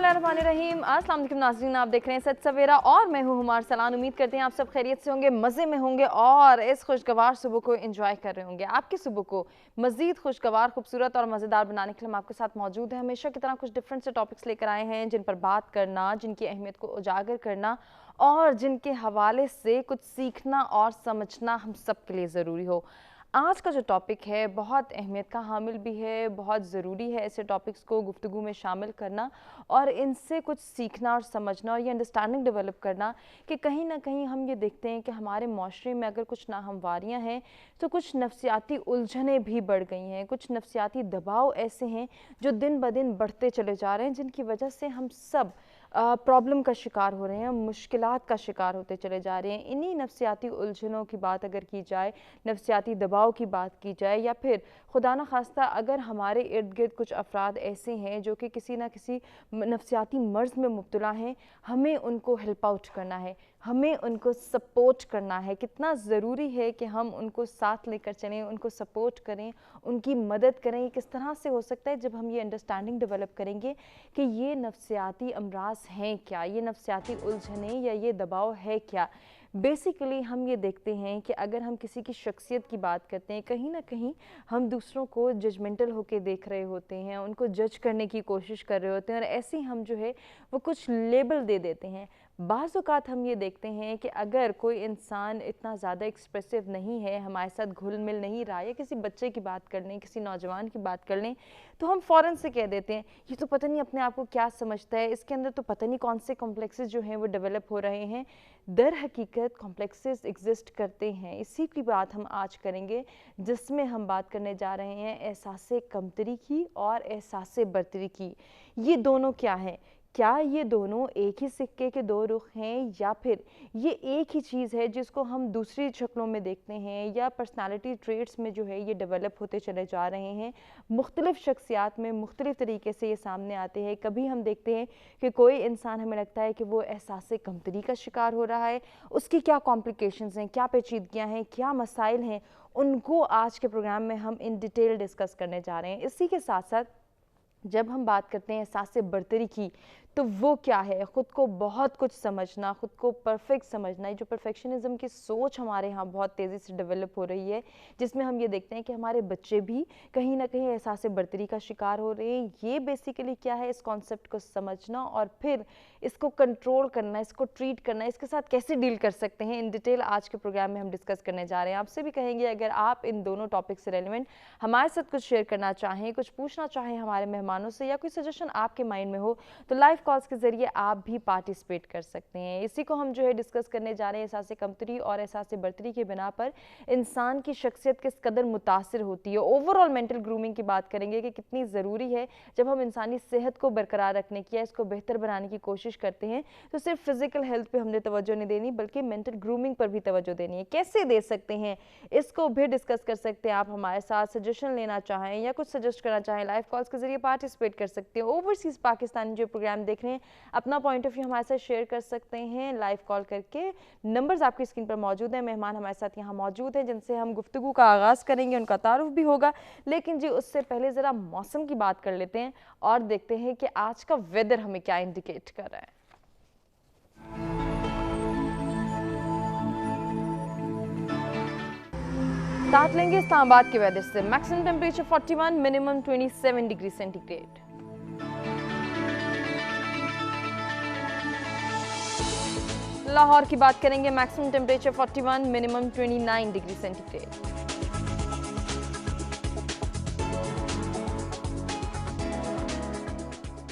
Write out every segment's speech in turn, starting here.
बिस्मिल्लाहिर्रहमानिर्रहीम। अस्सलाम वालेकुम नाज़रीन, आप देख रहे हैं सच सवेरा और मैं हूं हुमार सलान। उम्मीद करते हैं आप सब खैरियत से होंगे, मज़े में होंगे और इस खुशगवार सुबह को एंजॉय कर रहे होंगे। आपकी सुबह को मज़ीद खुशगवार, खूबसूरत और मज़ेदार बनाने के लिए हम आपके साथ मौजूद हैं। हमेशा की तरह कुछ डिफरेंट से टॉपिक्स लेकर आए हैं जिन पर बात करना, जिनकी अहमियत को उजागर करना और जिनके हवाले से कुछ सीखना और समझना हम सब के लिए ज़रूरी हो। आज का जो टॉपिक है बहुत अहमियत का हामिल भी है, बहुत ज़रूरी है ऐसे टॉपिक्स को गुफ्तगू में शामिल करना और इनसे कुछ सीखना और समझना और ये अंडरस्टैंडिंग डेवलप करना कि कहीं ना कहीं हम ये देखते हैं कि हमारे माशरे में अगर कुछ नाहमवारियाँ हैं तो कुछ नफसियाती उलझनें भी बढ़ गई हैं, कुछ नफसियाती दबाव ऐसे हैं जो दिन ब दिन बढ़ते चले जा रहे हैं, जिनकी वजह से हम सब प्रॉब्लम का शिकार हो रहे हैं, मुश्किलात का शिकार होते चले जा रहे हैं। इन्हीं नफसियाती उलझनों की बात अगर की जाए, नफसियाती दबाव की बात की जाए, या फिर खुदा न खास्ता अगर हमारे इर्द गिर्द कुछ अफराद ऐसे हैं जो कि किसी ना किसी नफसियाती मर्ज़ में मुब्तला हैं, हमें उनको हेल्प आउट करना है, हमें उनको सपोर्ट करना है। कितना ज़रूरी है कि हम उनको साथ लेकर चलें, उनको सपोर्ट करें, उनकी मदद करें। ये किस तरह से हो सकता है जब हम ये अंडरस्टैंडिंग डेवलप करेंगे कि ये नफसियाती अमराज हैं क्या, ये नफसियाती उलझनें या ये दबाव है क्या। बेसिकली हम ये देखते हैं कि अगर हम किसी की शख्सियत की बात करते हैं, कहीं ना कहीं हम दूसरों को जजमेंटल होके देख रहे होते हैं, उनको जज करने की कोशिश कर रहे होते हैं और ऐसे ही हम जो है वो कुछ लेबल दे देते हैं। बाज़ औक़ात हम ये देखते हैं कि अगर कोई इंसान इतना ज़्यादा एक्सप्रेसिव नहीं है, हमारे साथ घुल मिल नहीं रहा, या किसी बच्चे की बात कर लें, किसी नौजवान की बात कर लें, तो हम फ़ौरन से कह देते हैं ये तो पता नहीं अपने आप को क्या समझता है, इसके अंदर तो पता नहीं कौन से कॉम्प्लेक्सेस जो हैं वो डेवलप हो रहे हैं। दर हकीकत कॉम्प्लेक्सेस एग्जिस्ट करते हैं। इसी की बात हम आज करेंगे, जिसमें हम बात करने जा रहे हैं एहसासे कमतरी की और एहसासे बरतरी की। ये दोनों क्या हैं? क्या ये दोनों एक ही सिक्के के दो रुख हैं, या फिर ये एक ही चीज़ है जिसको हम दूसरी शक्लों में देखते हैं, या पर्सनालिटी ट्रेट्स में जो है ये डेवलप होते चले जा रहे हैं। मुख्तलिफ शख्सियात में मुख्तलिफ तरीके से ये सामने आते हैं। कभी हम देखते हैं कि कोई इंसान, हमें लगता है कि वो एहसास कमतरी का शिकार हो रहा है, उसकी क्या कॉम्प्लिकेशंस हैं, क्या पेचीदगियाँ हैं, क्या मसाइल हैं, उनको आज के प्रोग्राम में हम इन डिटेल डिस्कस करने जा रहे हैं। इसी के साथ साथ जब हम बात करते हैं एहसास बरतरी की, तो वो क्या है? ख़ुद को बहुत कुछ समझना, ख़ुद को परफेक्ट समझना। ये जो परफेक्शनिज़म की सोच हमारे यहाँ बहुत तेज़ी से डेवलप हो रही है, जिसमें हम ये देखते हैं कि हमारे बच्चे भी कहीं ना कहीं एहसास बरतरी का शिकार हो रहे हैं। ये बेसिकली क्या है, इस कॉन्सेप्ट को समझना और फिर इसको कंट्रोल करना, इसको ट्रीट करना, इसके साथ कैसे डील कर सकते हैं, इन डिटेल आज के प्रोग्राम में हम डिस्कस करने जा रहे हैं। आपसे भी कहेंगे अगर आप इन दोनों टॉपिक से रेलिवेंट हमारे साथ कुछ शेयर करना चाहें, कुछ पूछना चाहें हमारे मेहमानों से, या कोई सजेशन आपके माइंड में हो, तो लाइव कॉल्स के जरिए आप भी पार्टिसिपेट कर सकते हैं। इसी को हम जो है डिस्कस करने जा रहे हैं, एहसास कमतरी और एहसास बरतरी के बिना पर इंसान की शख्सियत किस कदर मुतासिर होती है। ओवरऑल मेंटल ग्रूमिंग की बात करेंगे कि कितनी ज़रूरी है जब हम इंसानी सेहत को बरकरार रखने की या इसको बेहतर बनाने की कोशिश करते हैं, तो सिर्फ फिजिकल हेल्थ पे हमने तवज्जो नहीं देनी, बल्कि मेंटल ग्रूमिंग पर भी तवज्जो देनी है। कैसे दे सकते हैं, इसको भी डिस्कस कर सकते हैं आप हमारे साथ। सजेशन लेना चाहें या कुछ सजेस्ट करना चाहें, लाइव कॉल्स के जरिए पार्टिसिपेट कर सकते हैं। ओवरसीज़ पाकिस्तानी जो प्रोग्राम देख रहे हैं, अपना पॉइंट ऑफ व्यू हमारे साथ शेयर कर सकते हैं लाइव कॉल करके। नंबर्स आपकी स्क्रीन पर मौजूद हैं। मेहमान हमारे साथ यहाँ मौजूद हैं जिनसे हम गुफ्तगू का आगाज़ करेंगे, उनका तारुफ भी होगा, लेकिन जी उससे पहले ज़रा मौसम की बात कर लेते हैं और देखते हैं कि आज का वेदर हमें क्या इंडिकेट कर रहा है। स्टार्ट लेंगे इस्लामाबाद के वेदर से। Maximum temperature 41, minimum 27 degree centigrade. Lahore की बात करेंगे, maximum temperature 41, minimum 29 degree centigrade.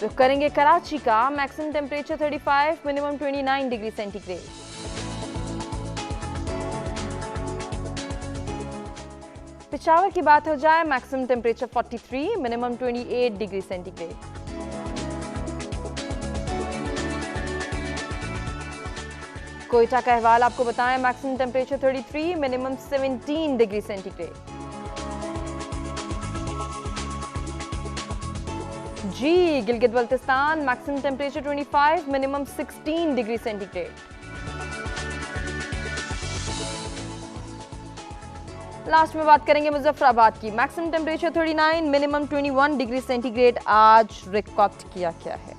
रुख करेंगे कराची का, maximum temperature 35, minimum 29 degree centigrade. Peshawar की बात हो जाए, maximum temperature 43, minimum 28 degree centigrade. Quetta का अहवाल आपको बताएं, maximum temperature 33, minimum 17 degree centigrade. जी Gilgit Baltistan, maximum temperature 25, minimum 16 degree centigrade. Last में बात करेंगे मुजफ्फराबाद की, maximum temperature 39, minimum 21 degree centigrade आज रिकॉर्ड किया गया है।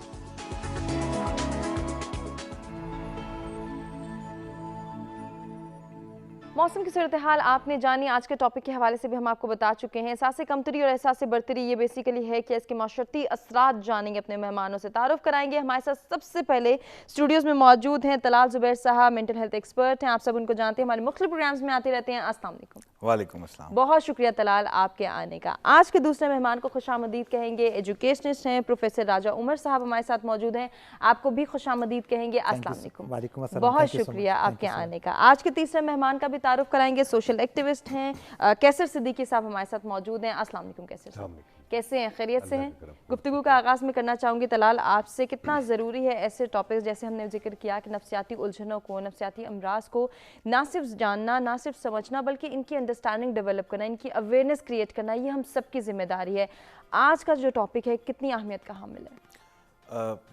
मौसम की सूरत हाल आपने जानी, आज के टॉपिक के हवाले से भी हम आपको बता चुके हैं। एहसास कमतरी और एहसास बरतरी ये बेसिकली है कि इसके माशरती असरात जानेंगे, अपने मेहमानों से तारुफ कराएंगे। हमारे साथ सबसे पहले स्टूडियोज़ में मौजूद हैं तलाल ज़ुबैर साहब, मेंटल हेल्थ एक्सपर्ट हैं, आप सब उनको जानते हैं, हमारे मुख्तलिफ प्रोग्राम्स में आते रहते हैं। अस्सलाम वालेकुम। वालेकुम अस्सलाम। बहुत शुक्रिया तलाल आपके आने का। आज के दूसरे मेहमान को खुशामदीद कहेंगे, एजुकेशनिस्ट हैं प्रोफेसर राजा उमर साहब हमारे साथ मौजूद हैं, आपको भी खुशामदीद कहेंगे। अस्सलाम वालेकुम, बहुत शुक्रिया आपके आने का। आज के तीसरे मेहमान का भी तारुफ कराएंगे, सोशल एक्टिविस्ट हैं कैसर सिद्दीकी साहब हमारे साथ मौजूद हैं। अस्सलाम वालेकुम कैसर साहब, कैसे हैं, खैरियत से हैं? गुफ्तगू का आगाज़ में करना चाहूँगी तलाल आपसे, कितना ज़रूरी है ऐसे टॉपिक्स जैसे हमने जिक्र किया कि नफ्सियाती उलझनों को, नफ्सियाती अमराज को ना सिर्फ जानना, ना सिर्फ समझना, बल्कि इनकी अंडरस्टैंडिंग डेवलप करना, इनकी अवेयरनेस क्रिएट करना, ये हम सब की जिम्मेदारी है। आज का जो टॉपिक है कितनी अहमियत का हामिल है?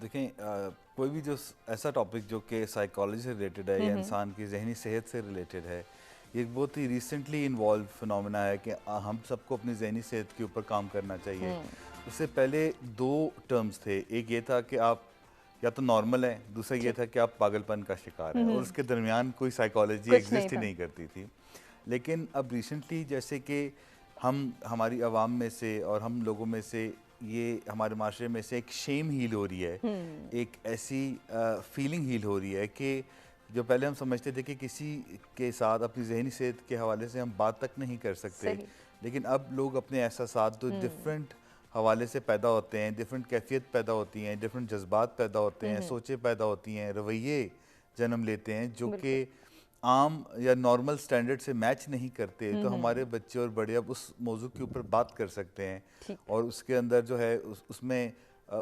देखें, कोई भी जो ऐसा टॉपिक जो कि साइकोलॉजी से रिलेटेड है या इंसान की जहनी सेहत से रिलेटेड है, ये बहुत ही रिसेंटली इन्वॉल्व फिनोमेना है कि हम सबको अपनी जहनी सेहत के ऊपर काम करना चाहिए। उससे पहले दो टर्म्स थे, एक ये था कि आप या तो नॉर्मल है, दूसरा ये था कि आप पागलपन का शिकार हैं, और उसके दरमियान कोई साइकोलॉजी एग्जिस्ट ही नहीं करती थी। लेकिन अब रिसेंटली जैसे कि हमारी आवाम में से और हम लोगों में से ये हमारे माशरे में से एक शेम हील हो रही है, एक ऐसी फीलिंग हील हो रही है कि जो पहले हम समझते थे कि किसी के साथ अपनी जहनी सेहत के हवाले से हम बात तक नहीं कर सकते, लेकिन अब लोग अपने एहसासात तो डिफरेंट हवाले से पैदा होते हैं, डिफरेंट कैफियत पैदा होती हैं, डिफरेंट जज्बात पैदा होते हैं, सोचें पैदा होती हैं, रवैये जन्म लेते हैं जो कि आम या नॉर्मल स्टैंडर्ड से मैच नहीं करते। तो हमारे बच्चे और बड़े अब उस मौजू के ऊपर बात कर सकते हैं और उसके अंदर जो है उसमें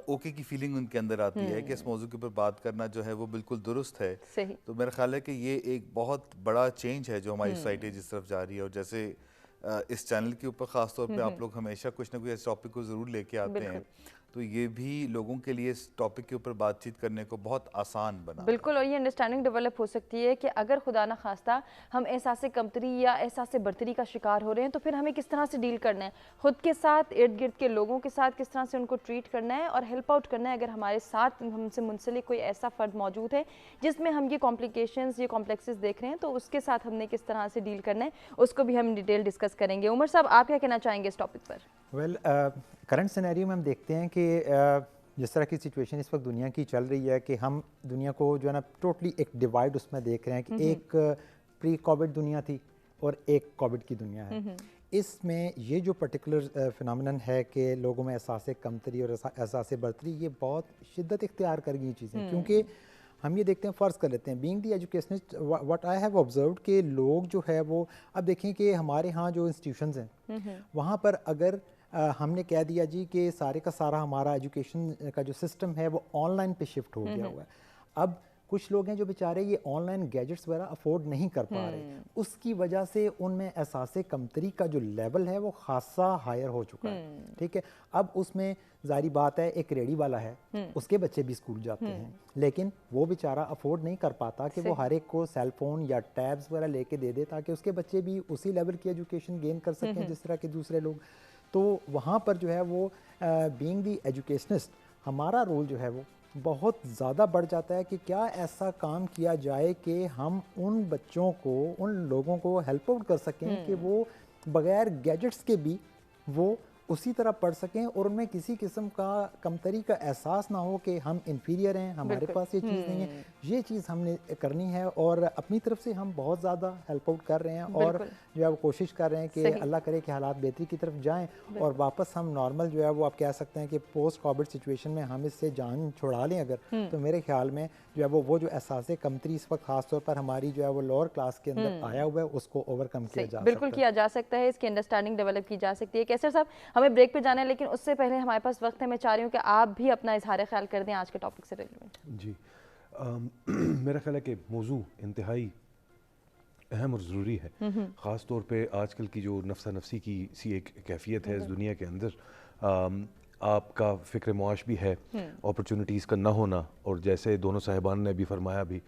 ओके की फीलिंग उनके अंदर आती है कि इस मौजू के ऊपर बात करना जो है वो बिल्कुल दुरुस्त है। तो मेरा ख्याल है कि ये एक बहुत बड़ा चेंज है जो हमारी सोसाइटी जिस तरफ जा रही है। और जैसे इस चैनल के ऊपर ख़ास तौर पे आप लोग हमेशा कुछ ना कुछ इस टॉपिक को ज़रूर लेके आते हैं, तो ये भी लोगों के लिए इस टॉपिक के ऊपर बातचीत करने को बहुत आसान बना। बिल्कुल, और ये अंडरस्टैंडिंग डेवलप हो सकती है कि अगर खुदा ना खास्ता हम एहसास कमतरी या एहसास बरतरी का शिकार हो रहे हैं तो फिर हमें किस तरह से डील करना है, खुद के साथ, इर्द गिर्द के लोगों के साथ किस तरह से उनको ट्रीट करना है और हेल्प आउट करना है। अगर हमारे साथ हमसे मुंसलिक कोई ऐसा फ़र्द मौजूद है जिसमें हम ये कॉम्प्लिकेशंस, ये कॉम्प्लेक्सेस देख रहे हैं, तो उसके साथ हमने किस तरह से डील करना है उसको भी हम डिटेल डिस्कस करेंगे। उमर साहब, आप क्या कहना चाहेंगे इस टॉपिक पर? वेल, करंट सिनेरियो में हम देखते हैं कि जिस तरह की सिचुएशन इस वक्त दुनिया की चल रही है कि हम दुनिया को जो है ना टोटली एक डिवाइड उसमें देख रहे हैं कि एक प्री कोविड दुनिया थी और एक कोविड की दुनिया है। इसमें ये जो पर्टिकुलर फिनोमेनन है कि लोगों में एहसास कमतरी और एहसास बरतरी, ये बहुत शिद्दत इख्तियार कर गई चीज़ें, क्योंकि हम ये देखते हैं, फ़र्ज़ कर लेते हैं being the educationist, what I have observed कि लोग जो है वो अब देखें कि हमारे यहाँ जो इंस्टीट्यूशंस हैं वहाँ पर अगर हमने कह दिया जी कि सारे का सारा हमारा एजुकेशन का जो सिस्टम है वो ऑनलाइन पे शिफ्ट हो गया हुआ है। अब कुछ लोग हैं जो बेचारे ये ऑनलाइन गैजेट्स वगैरह अफोर्ड नहीं कर पा रहे, उसकी वजह से उनमें एहसास कमतरी का जो लेवल है वो खासा हायर हो चुका है। ठीक है, अब उसमें जारी बात है, एक रेडी वाला है, उसके बच्चे भी स्कूल जाते हैं, लेकिन वो बेचारा अफोर्ड नहीं कर पाता कि वो हर एक को सेल फोन या टैब्स वगैरह लेके दे दे ताकि उसके बच्चे भी उसी लेवल की एजुकेशन गेन कर सकें जिस तरह के दूसरे लोग। तो वहाँ पर जो है वो बीइंग दी एजुकेशनिस्ट हमारा रोल जो है वो बहुत ज़्यादा बढ़ जाता है कि क्या ऐसा काम किया जाए कि हम उन बच्चों को, उन लोगों को हेल्प आउट कर सकें कि वो बग़ैर गैजेट्स के भी वो उसी तरह पढ़ सकें और उनमें किसी किस्म का कमतरी का एहसास ना हो कि हम इन्फीरियर हैं, हमारे पास ये चीज़ नहीं है। ये चीज़ हमने करनी है और अपनी तरफ से हम बहुत ज़्यादा हेल्प आउट कर रहे हैं और जो है वो कोशिश कर रहे हैं कि अल्लाह करे कि हालात बेहतरी की तरफ जाएं और वापस हम नॉर्मल जो है वो आप कह सकते हैं कि पोस्ट कोविड सिचुएशन में हम इससे जान छुड़ा लें अगर, तो मेरे ख्याल में जो है वो जो एहसास कमतरी इस वक्त खासतौर पर हमारी जो है वो लोअर क्लास के अंदर आया हुआ है उसको ओवरकम किया जा सकता है। बिल्कुल किया जा सकता है, इसकी अंडरस्टैंडिंग डेवलप की जा सकती है। कैसर साहब, हमें ब्रेक पे जाना है लेकिन उससे पहले हमारे पास वक्त है, मैं चाह रही हूँ कि आप भी अपना इजहार ख्याल कर दें आज के टॉपिक से रिलेवेंट। जी, मेरा ख्याल है कि मौजू इंतहाई अहम और ज़रूरी है, ख़ास तौर पे आजकल की जो नफ्सा नफसी की सी एक कैफियत है इस दुनिया के अंदर। आपका फ़िक्र मुआश भी है, अपॉर्चुनिटीज़ का ना होना, और जैसे दोनों साहिबान ने भी फरमाया भी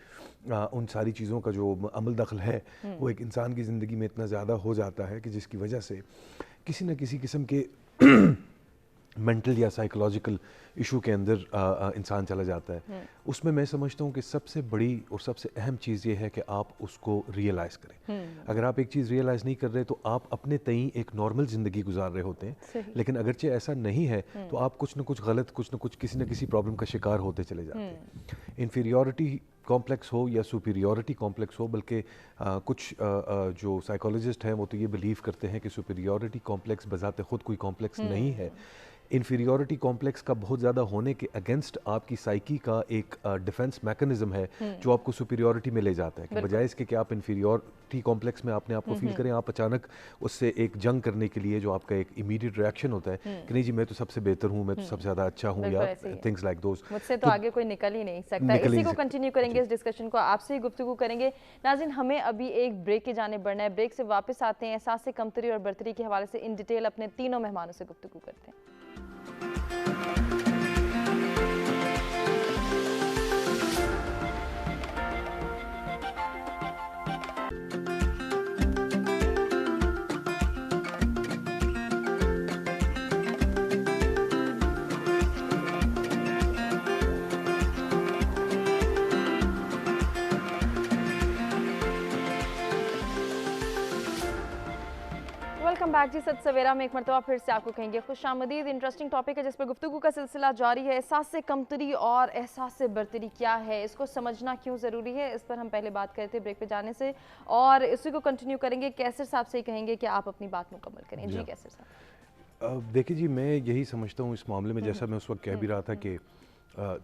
उन सारी चीज़ों का जो अमल दखल है वो एक इंसान की ज़िंदगी में इतना ज़्यादा हो जाता है कि जिसकी वजह से किसी न किसी किस्म के मेंटल या साइकोलॉजिकल इशू के अंदर इंसान चला जाता है, उसमें मैं समझता हूँ कि सबसे बड़ी और सबसे अहम चीज़ ये है कि आप उसको रियलाइज़ करें। अगर आप एक चीज़ रियलाइज़ नहीं कर रहे तो आप अपने तई एक नॉर्मल ज़िंदगी गुजार रहे होते हैं, लेकिन अगरचे ऐसा नहीं है तो आप कुछ ना कुछ गलत, कुछ ना किसी प्रॉब्लम का शिकार होते चले जाते हैं। इन्फीरियॉरिटी कॉम्प्लेक्स हो या सुपीरियॉरिटी कॉम्प्लेक्स हो, बल्कि कुछ जो साइकोलॉजिस्ट हैं वो तो ये बिलीव करते हैं कि सुपीरियॉरिटी कॉम्प्लेक्स बजाते खुद कोई कॉम्प्लेक्स नहीं है। इन्फीरियॉरिटी कॉम्प्लेक्स का बहुत ज़्यादा होने के अगेंस्ट आपकी साइकी का एक डिफेंस मैकेनिज्म है जो आपको सुपीरियॉरिटी में ले जाता है, कि बजाय इसके कि आप इन्फीरियॉरिटी कॉम्प्लेक्स में अपने आप को फील करें, आप अचानक उससे एक जंग करने के लिए जो आपका एक इमीडिएट रिएक्शन होता है कि नहीं जी मैं तो सबसे बेहतर हूँ, मैं तो सबसे ज़्यादा अच्छा हूँ, या थिंग्स लाइक दोस, मुझसे तो आगे कोई निकल ही नहीं सकता। इसी को कंटिन्यू करेंगे, इस डिस्कशन को आपसे ही गुफ्तगू करेंगे। नाज़रीन, हमें अभी एक ब्रेक की जाने बढ़ना है। ब्रेक से वापस आते हैं, एहसास से कमतरी और बर्तरी के हवाले से इन डिटेल अपने तीनों मेहमानों से गुफ्तगू करते हैं। वेलकम बैक जी। सत सवेरा में एक मरतबा फिर से आपको कहेंगे खुशामदीद। इंटरेस्टिंग टॉपिक है जिस पर गुफ्तगू का सिलसिला जारी है। एहसास से कमतरी और एहसास से बर्तरी क्या है, इसको समझना क्यों ज़रूरी है, इस पर हम पहले बात कर रहे थे ब्रेक पे जाने से, और इसी को कंटिन्यू करेंगे। कैसर साहब से ही कहेंगे कि आप अपनी बात मुकम्मल करें। जी कैसर साहब। देखिए जी, मैं यही समझता हूँ इस मामले में, जैसा मैं उस वक्त कह भी रहा था कि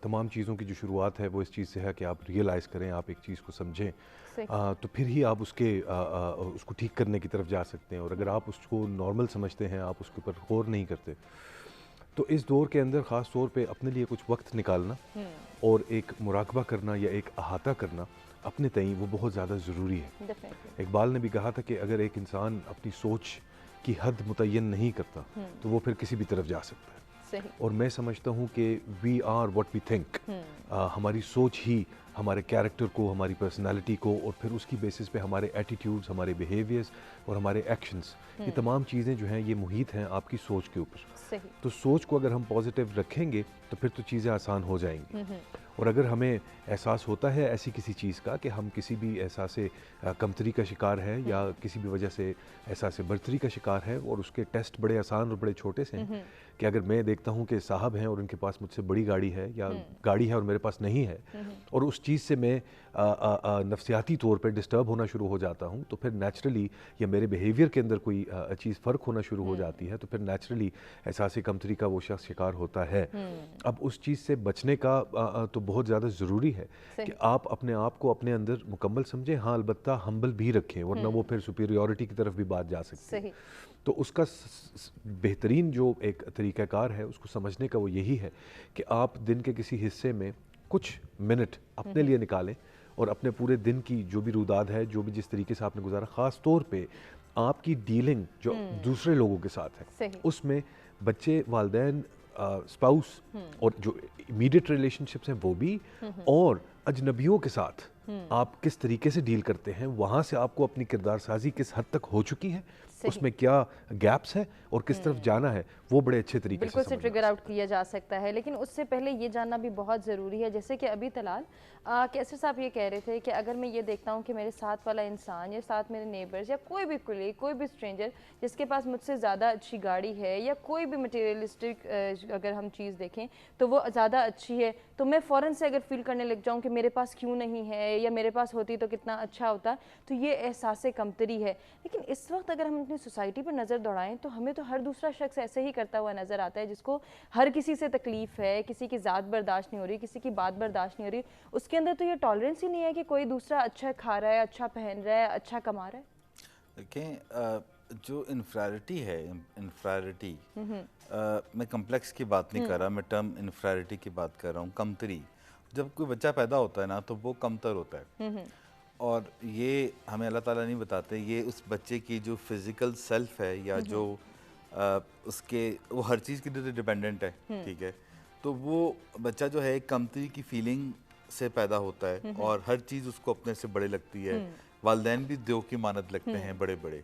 तमाम चीज़ों की जो शुरुआत है वो इस चीज़ से है कि आप रियलाइज़ करें, आप एक चीज़ को समझें, तो फिर ही आप उसको ठीक करने की तरफ जा सकते हैं। और अगर आप उसको नॉर्मल समझते हैं, आप उसके ऊपर गौर नहीं करते, तो इस दौर के अंदर ख़ास तौर पे अपने लिए कुछ वक्त निकालना और एक मुराकबा करना या एक अहाता करना अपने तई वो बहुत ज़्यादा ज़रूरी है। इकबाल ने भी कहा था कि अगर एक इंसान अपनी सोच की हद मुतय्यन नहीं करता तो वो फिर किसी भी तरफ जा सकता है। और मैं समझता हूँ कि we are what we think, हमारी सोच ही हमारे कैरेक्टर को, हमारी पर्सनालिटी को, और फिर उसकी बेसिस पे हमारे एटीट्यूड्स, हमारे बिहेवियर्स और हमारे एक्शंस, ये तमाम चीज़ें जो हैं ये मुहित हैं आपकी सोच के ऊपर। तो सोच को अगर हम पॉजिटिव रखेंगे तो फिर तो चीज़ें आसान हो जाएंगी। और अगर हमें एहसास होता है ऐसी किसी चीज़ का कि हम किसी भी एहसास कमतरी का शिकार है या किसी भी वजह से एहसास बर्तरी का शिकार है, और उसके टेस्ट बड़े आसान और बड़े छोटे से हैं, कि अगर मैं देखता हूँ कि साहब हैं और उनके पास मुझसे बड़ी गाड़ी है या गाड़ी है और मेरे पास नहीं है, और उस चीज़ से मैं नफ्सियाती तौर पर डिस्टर्ब होना शुरू हो जाता हूँ, तो फिर नेचुरली या मेरे बिहेवियर के अंदर कोई चीज़ फ़र्क होना शुरू हो जाती है, तो फिर नेचुरली एहसास कमतरी का वो शख्स शिकार होता है। अब उस चीज़ से बचने का तो बहुत ज़्यादा ज़रूरी है कि आप अपने आप को अपने अंदर मुकम्मल समझें, हाँ अलबत्ता हम्बल भी रखें, वरना वो फिर सुपीरियॉरिटी की तरफ भी बात जा सकती है। तो उसका बेहतरीन जो एक तरीक़ाकार है उसको समझने का वो यही है कि आप दिन के किसी हिस्से में कुछ मिनट अपने लिए निकालें और अपने पूरे दिन की जो भी रुदाद है, जो भी जिस तरीके से आपने गुजारा, ख़ास तौर पे आपकी डीलिंग जो दूसरे लोगों के साथ है, उसमें बच्चे, वालिदैन, स्पाउस और जो इमीडिएट रिलेशनशिप्स हैं वो भी, और अजनबियों के साथ आप किस तरीके से डील करते हैं, वहाँ से आपको अपनी किरदार साजी किस हद तक हो चुकी है, उसमें क्या गैप्स है और किस तरफ जाना है, वो बड़े अच्छे तरीके से ट्रिगर आउट किया जा सकता है। लेकिन उससे पहले ये जानना भी बहुत ज़रूरी है, जैसे कि अभी तलाल कैसर साहब ये कह रहे थे कि अगर मैं ये देखता हूँ कि मेरे साथ वाला इंसान या साथ मेरे नेबर्स या कोई भी कोलीग, कोई भी स्ट्रेंजर जिसके पास मुझसे ज़्यादा अच्छी गाड़ी है या कोई भी मटेरियलिस्टिक अगर हम चीज़ देखें तो वो ज़्यादा अच्छी है, तो मैं फ़ौरन से अगर फील करने लग जाऊँ कि मेरे पास क्यों नहीं है, या मेरे पास होती तो कितना अच्छा होता, तो ये एहसास कमतरी है। लेकिन इस वक्त अगर हम अपनी सोसाइटी पर नज़र दौड़ाएं तो हमें तो हर दूसरा शख्स ऐसे ही करता हुआ नज़र आता है, जिसको हर किसी से तकलीफ़ है, किसी की ज़ात बर्दाश्त नहीं हो रही, किसी की बात बर्दाश्त नहीं हो रही, उसके अंदर तो ये टॉलरेंस ही नहीं है कि कोई दूसरा अच्छा खा रहा है, अच्छा पहन रहा है, अच्छा कमा रहा है। देखें, जो इन्फ्रारिटी है, इन्फ्रारिटी, मैं कम्प्लेक्स की बात नहीं कर रहा, मैं टर्म इन्फ्रारिटी की बात कर रहा हूँ। कमतरी, जब कोई बच्चा पैदा होता है ना तो वो कमतर होता है, और ये हमें अल्लाह ताला नहीं बताते, ये उस बच्चे की जो फिज़िकल सेल्फ है या जो उसके वो हर चीज़ के लिए डिपेंडेंट है, ठीक है, तो वो बच्चा जो है कमतरी की फीलिंग से पैदा होता है और हर चीज़ उसको अपने से बड़े लगती है। वालिदैन भी देव की मानद लगते हैं बड़े बड़े,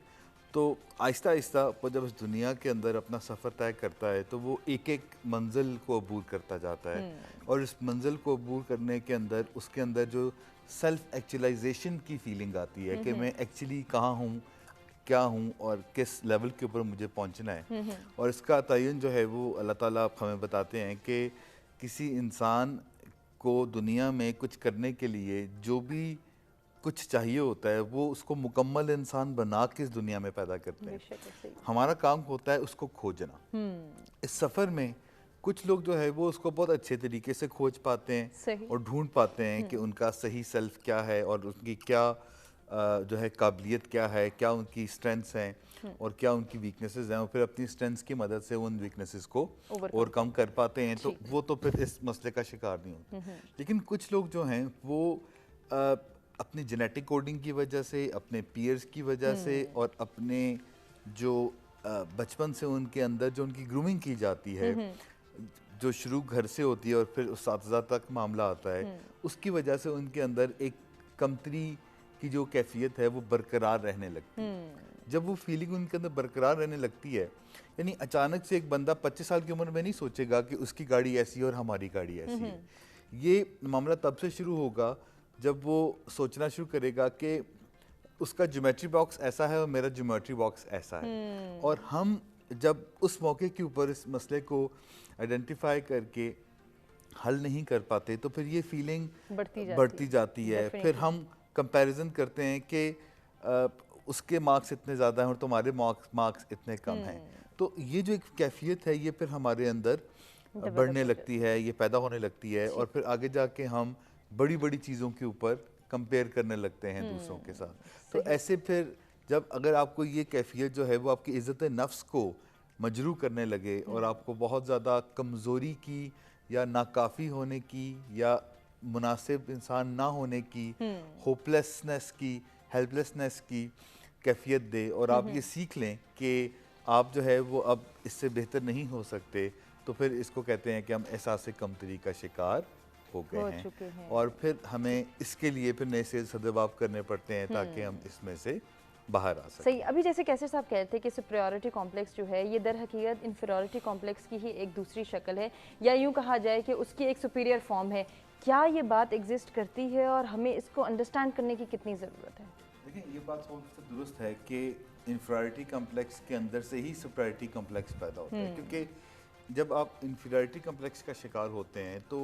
तो आहिस्ता आहिस्ता वो जब इस दुनिया के अंदर अपना सफ़र तय करता है तो वो एक एक मंजिल को अबूर करता जाता है, और इस मंजिल को अबूर करने के अंदर उसके अंदर जो सेल्फ एक्चुअलाइजेशन की फीलिंग आती है कि मैं एक्चुअली कहाँ हूँ, क्या हूँ और किस लेवल के ऊपर मुझे पहुँचना है। और इसका तयन जो है वो अल्लाह ताला हमें बताते हैं कि किसी इंसान को दुनिया में कुछ करने के लिए जो भी कुछ चाहिए होता है वो उसको मुकम्मल इंसान बना के इस दुनिया में पैदा करते हैं। हमारा काम होता है उसको खोजना। इस सफ़र में कुछ लोग जो है वो उसको बहुत अच्छे तरीके से खोज पाते हैं और ढूंढ पाते हैं कि उनका सही सेल्फ क्या है और उनकी क्या जो है काबिलियत क्या है, क्या उनकी स्ट्रेंथ्स हैं और क्या उनकी वीकनेसेस हैं, और फिर अपनी स्ट्रेंथ्स की मदद से उन वीकनेसेस को ओवरकम कर पाते हैं। तो वो तो फिर इस मसले का शिकार नहीं होते। लेकिन कुछ लोग जो हैं वो अपनी जेनेटिक कोडिंग की वजह से, अपने पीयर्स की वजह से और अपने जो बचपन से उनके अंदर जो उनकी ग्रूमिंग की जाती है, जो शुरू घर से होती है और फिर उस्ताद तक मामला आता है, उसकी वजह से उनके अंदर एक कमतरी की जो कैफियत है वो बरकरार रहने लगती है। जब वो फीलिंग उनके अंदर बरकरार रहने लगती है, यानी अचानक से एक बंदा 25 साल की उम्र में नहीं सोचेगा कि उसकी गाड़ी ऐसी है और हमारी गाड़ी ऐसी है। ये मामला तब से शुरू होगा जब वो सोचना शुरू करेगा कि उसका ज्योमेट्री बॉक्स ऐसा है और मेरा ज्योमेट्री बॉक्स ऐसा है। और हम जब उस मौके के ऊपर इस मसले को आइडेंटिफाई करके हल नहीं कर पाते तो फिर ये फीलिंग बढ़ती जाती है। फिर हम कंपैरिजन करते हैं कि उसके मार्क्स इतने ज़्यादा हैं और तुम्हारे मार्क्स इतने कम हैं। तो ये जो एक कैफियत है ये फिर हमारे अंदर बढ़ने लगती है, ये पैदा होने लगती है, और फिर आगे जाके हम बड़ी बड़ी चीज़ों के ऊपर कंपेयर करने लगते हैं दूसरों के साथ। तो ऐसे फिर जब अगर आपको ये कैफियत जो है वो आपकी इज़्ज़त नफ्स को मजरू करने लगे और आपको बहुत ज़्यादा कमज़ोरी की या नाकाफ़ी होने की या मुनासिब इंसान ना होने की, होपलेसनेस की, हेल्पलेसनेस की कैफियत दे और आप ये सीख लें कि आप जो है वो अब इससे बेहतर नहीं हो सकते, तो फिर इसको कहते हैं कि हम एहसास कमतरी का शिकार हो गए हैं। और फिर हमें इसके लिए फिर नए से सदबाब करने पड़ते हैं ताकि हम इसमें से बाहर आ सकें। सही। अभी जैसे कैसे साहब कह रहे थे कि सुपीरियरिटी कॉम्प्लेक्स जो है ये दर हकीकत इन्फीरियरिटी कॉम्प्लेक्स की ही एक दूसरी शक्ल है, या यूँ कहा जाए कि उसकी एक सुपीरियर फॉर्म है। क्या ये बात एग्जिस्ट करती है और हमें इसको अंडरस्टैंड करने की कितनी ज़रूरत है? देखिए, ये बात बहुत दुरुस्त है कि इन्फीरियरिटी कॉम्प्लेक्स के अंदर से ही सुपीरियरिटी कॉम्प्लेक्स पैदा होता है, क्योंकि जब आप इन्फीरियरिटी कॉम्प्लेक्स का शिकार होते हैं तो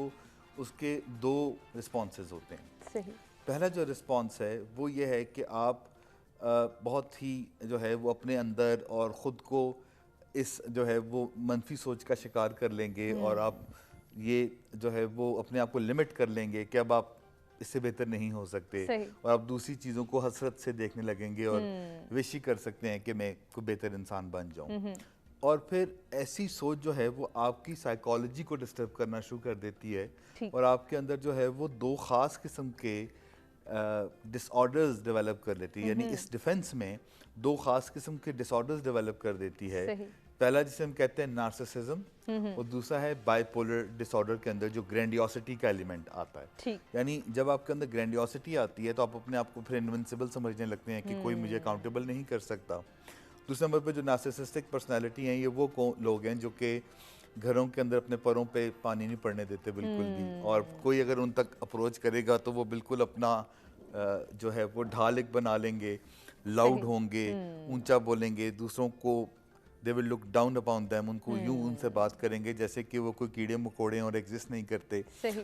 उसके दो रिस्पॉन्सेज होते हैं। सही। पहला जो रिस्पॉन्स है वो ये है कि आप बहुत ही जो है वो अपने अंदर और ख़ुद को इस जो है वो मनफी सोच का शिकार कर लेंगे और आप ये जो है वो अपने आप को लिमिट कर लेंगे कि अब आप इससे बेहतर नहीं हो सकते, और आप दूसरी चीज़ों को हसरत से देखने लगेंगे और विश ही कर सकते हैं कि मैं कोई बेहतर इंसान बन जाऊं। और फिर ऐसी सोच जो है वो आपकी साइकोलॉजी को डिस्टर्ब करना शुरू कर देती है और आपके अंदर जो है वो दो ख़ास किस्म के डिसऑर्डर्स डेवलप कर लेती है। यानी इस डिफेंस में दो ख़ास किस्म के डिसऑर्डर्स डेवलप कर देती है। पहला जिसे हम कहते हैं नार्सिसिज्म और दूसरा है बाइपोलर डिसऑर्डर के अंदर जो ग्रैंडियोसिटी का एलिमेंट आता है। यानी जब आपके अंदर ग्रैंडियोसिटी आती है तो आप अपने आप को फिर इनविंसिबल समझने लगते हैं कि कोई मुझे अकाउंटेबल नहीं कर सकता। दूसरे नंबर पर जो नार्सिसिस्टिक पर्सनैलिटी हैं ये वो लोग हैं जो कि घरों के अंदर अपने पैरों पे पानी नहीं पड़ने देते बिल्कुल भी, और कोई अगर उन तक अप्रोच करेगा तो वो बिल्कुल अपना जो है वो ढाल एक बना लेंगे, लाउड होंगे, ऊंचा बोलेंगे, दूसरों को they will look down upon them, उनको यूं उनसे बात करेंगे जैसे कि वो कोई कीड़े मकोड़े और एग्जिस्ट नहीं करते।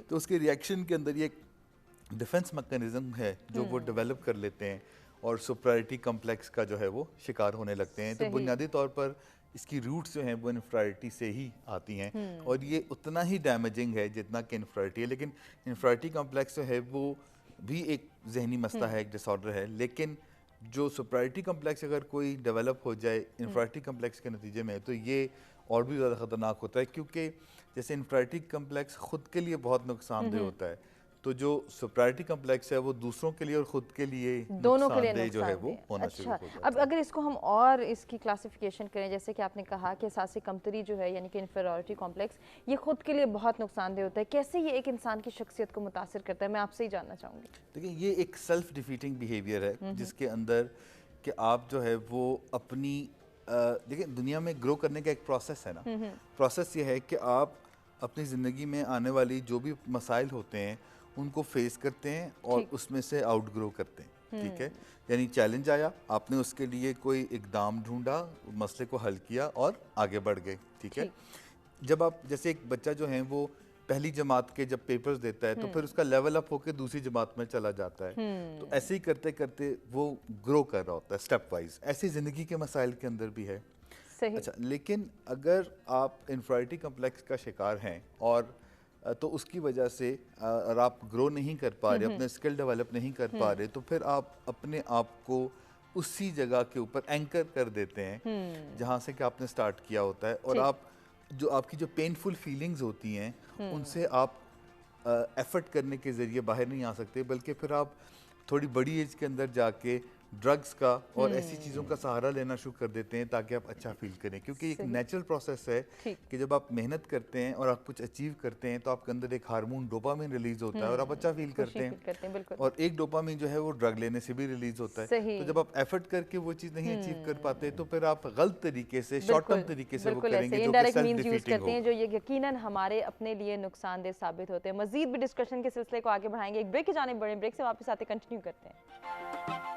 तो उसके रिएक्शन के अंदर ये एक डिफेंस मैकेनिज्म है जो वो डेवलप कर लेते हैं और सुपीरियरिटी कॉम्प्लेक्स का जो है वो शिकार होने लगते हैं। तो बुनियादी तौर पर इसकी रूट्स जो हैं वो इन्फीरियरिटी से ही आती हैं और ये उतना ही डैमेजिंग है जितना कि इन्फीरियरिटी है। लेकिन इन्फीरियरिटी कॉम्प्लेक्स जो है वो भी एक जहनी मसला है, एक डिसऑर्डर है। लेकिन जो सुपीरियरिटी कॉम्प्लेक्स अगर कोई डेवलप हो जाए इन्फीरियरिटी कॉम्प्लेक्स के नतीजे में तो ये और भी ज़्यादा ख़तरनाक होता है, क्योंकि जैसे इन्फीरियरिटी कॉम्प्लेक्स ख़ुद के लिए बहुत नुकसानदेह होता है, तो जो सुपीरियरिटी कॉम्प्लेक्स है वो दूसरों के लिए और खुद के लिए दोनों के लिए जो है वो होना शुरू हो जाता है। अब अगर इसको हम और इसकी क्लासिफिकेशन करें, जैसे कि आपने कहा कि एहसास कमतरी जो है यानी कि इन्फीरियरिटी कॉम्प्लेक्स ये खुद के लिए बहुत नुकसानदेह होता है, कैसे ये एक इंसान की शख्सियत को मुतासिर करता है, मैं आपसे ही जानना चाहूँगी। देखिए, ये एक सेल्फ डिफीटिंग बिहेवियर है जिसके अंदर कि आप जो है वो अपनी देखिए दुनिया में ग्रो करने का एक प्रोसेस है ना। प्रोसेस ये है कि आप अपनी ज़िंदगी में आने वाली जो भी मसाइल होते हैं उनको फेस करते हैं और उसमें से आउट ग्रो करते हैं, ठीक है। यानी चैलेंज आया, आपने उसके लिए कोई इकदाम ढूंढा, मसले को हल किया और आगे बढ़ गए, ठीक है। जब आप जैसे एक बच्चा जो है वो पहली जमात के जब पेपर्स देता है तो फिर उसका लेवल अप होकर दूसरी जमात में चला जाता है, तो ऐसे ही करते करते वो ग्रो कर रहा होता है स्टेप वाइज। ऐसी ज़िंदगी के मसाइल के अंदर भी है। अच्छा, लेकिन अगर आप इन्फीरियरिटी कम्प्लेक्स का शिकार हैं और तो उसकी वजह से और आप ग्रो नहीं कर पा रहे, अपने स्किल डेवलप नहीं कर पा रहे, तो फिर आप अपने आप को उसी जगह के ऊपर एंकर कर देते हैं जहाँ से कि आपने स्टार्ट किया होता है। और आप जो आपकी जो पेनफुल फीलिंग्स होती हैं उनसे आप एफर्ट करने के ज़रिए बाहर नहीं आ सकते, बल्कि फिर आप थोड़ी बड़ी एज के अंदर जाके ड्रग्स का और ऐसी चीज़ों का सहारा लेना शुरू कर देते हैं ताकि आप अच्छा फील करें, क्योंकि एक नेचुरल प्रोसेस है कि जब आप मेहनत करते हैं और आप कुछ अचीव करते हैं तो आपके अंदर एक हार्मोन डोपामिन रिलीज होता है और आप अच्छा फील करते हैं। और एक डोपामिन जो है वो ड्रग लेने से भी रिलीज होता है। तो जब आप एफर्ट करके वो चीज़ नहीं अचीव कर पाते तो फिर आप गलत तरीके से, शॉर्ट टर्म तरीके से वो करेंगे जो कि सेल्फ डिफीटिंग हो, जो ये यकीनन हमारे अपने लिए नुकसानदेह साबित होते हैं। मजीद भी डिस्कशन के सिलसिले को आगे बढ़ाएंगे, एक ब्रेक की जाने बड़े ब्रेक से वापस आते कंटिन्यू करते हैं।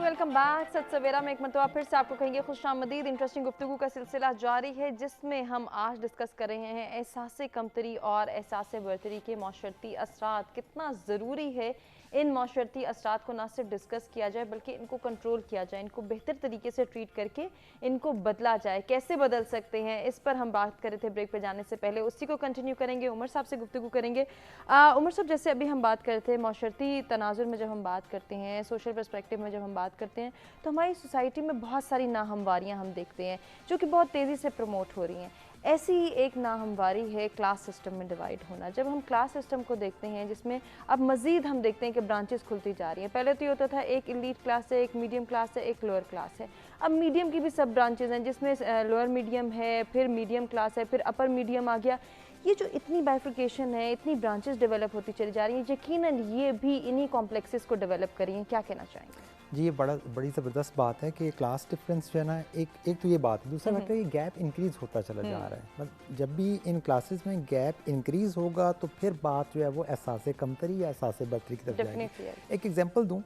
Welcome back. सत सवेरा में एक मरतबा फिर से आपको कहेंगे खुशामदीद। इंटरेस्टिंग गुफ्तगू का सिलसिला जारी है जिसमें हम आज डिस्कस कर रहे हैं एहसास कमतरी और एहसास बरतरी के माशरती असरात। कितना ज़रूरी है इन माशरती असरात को ना सिर्फ डिस्कस किया जाए बल्कि इनको कंट्रोल किया जाए, इनको बेहतर तरीके से ट्रीट करके इनको बदला जाए। कैसे बदल सकते हैं इस पर हम बात कर रहे थे ब्रेक पे जाने से पहले, उसी को कंटिन्यू करेंगे। उमर साहब से गुफ्तगू करेंगे। उमर साहब, जैसे अभी हम बात कर रहे थे माशरती तनाजुर में जब हम बात करते हैं, सोशल पर्सपेक्टिव में जब हम बात करते हैं, तो हमारी सोसाइटी में बहुत सारी नाहमवारियाँ हम देखते हैं जो कि बहुत तेज़ी से प्रमोट हो रही हैं। ऐसी ही एक नाहमवारी है क्लास सिस्टम में डिवाइड होना। जब हम क्लास सिस्टम को देखते हैं जिसमें अब मज़ीद हम देखते हैं कि ब्रांचेस खुलती जा रही हैं। पहले तो ये होता था एक एलीट क्लास है, एक मीडियम क्लास है, एक लोअर क्लास है। अब मीडियम की भी सब ब्रांचेस हैं जिसमें लोअर मीडियम है, फिर मीडियम क्लास है, फिर अपर मीडियम आ गया। ये जो इतनी बाइफिकेशन है, इतनी ब्रांचेस डेवलप होती चली जा रही हैं, यकीनन ये भी इन्हीं कॉम्प्लेक्सेस को डेवलप करी हैं। क्या कहना चाहेंगे? जी, ये बड़ी ज़बरदस्त बात है कि क्लास डिफरेंस जो है ना, एक तो ये बात है। दूसरा फैक्टर ये गैप इंक्रीज़ होता चला जा रहा है। मतलब जब भी इन क्लासेस में गैप इंक्रीज़ होगा तो फिर बात जो है वो एहसास कमतरी या एहसास बरतरी की तरफ जाएगी। एक एग्जांपल दूं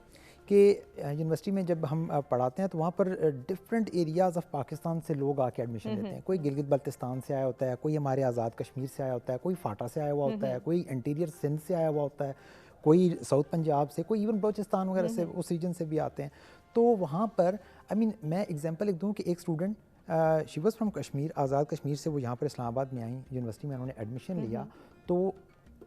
कि यूनिवर्सिटी में जब हम पढ़ाते हैं तो वहाँ पर डिफरेंट एरियाज़ ऑफ पाकिस्तान से लोग आके एडमिशन लेते हैं। कोई गिलगित बल्तिस्तान से आया होता है, कोई हमारे आज़ाद कश्मीर से आया होता है, कोई फाटा से आया हुआ होता है, कोई इंटीरियर सिंध से आया हुआ होता है, कोई साउथ पंजाब से, कोई इवन बलोचिस्तान वगैरह से, उस रीजन से भी आते हैं। तो वहाँ पर मैं एग्जांपल एक दूँ कि एक student she was from Kashmir, Azad Kashmir से वो यहाँ पर इस्लामाबाद में आई, यूनिवर्सिटी में उन्होंने एडमिशन लिया। तो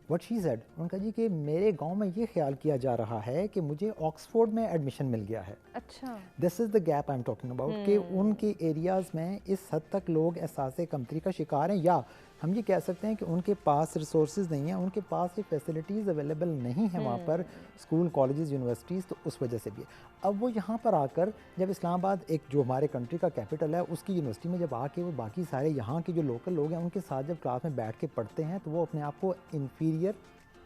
व्हाट शी सेड, उनका जी कि मेरे गांव में ये ख्याल किया जा रहा है कि मुझे ऑक्सफोर्ड में एडमिशन मिल गया है। अच्छा, this is the gap I am talking about कि उनके एरियाज़ में इस हद तक लोग एहसास कमतरी का शिकार हैं, या हम ये कह सकते हैं कि उनके पास रिसोर्सेज नहीं हैं, उनके पास ये फैसिलिटीज़ अवेलेबल नहीं है वहाँ पर, स्कूल, कॉलेजेस, यूनिवर्सिटीज़। तो उस वजह से भी अब वो यहाँ पर आकर जब इस्लामाबाद एक जो हमारे कंट्री का कैपिटल है उसकी यूनिवर्सिटी में जब आके वो बाकी सारे यहाँ के जो लोकल लोग हैं उनके साथ जब क्लास में बैठ के पढ़ते हैं तो वो अपने आप को इन्फीरियर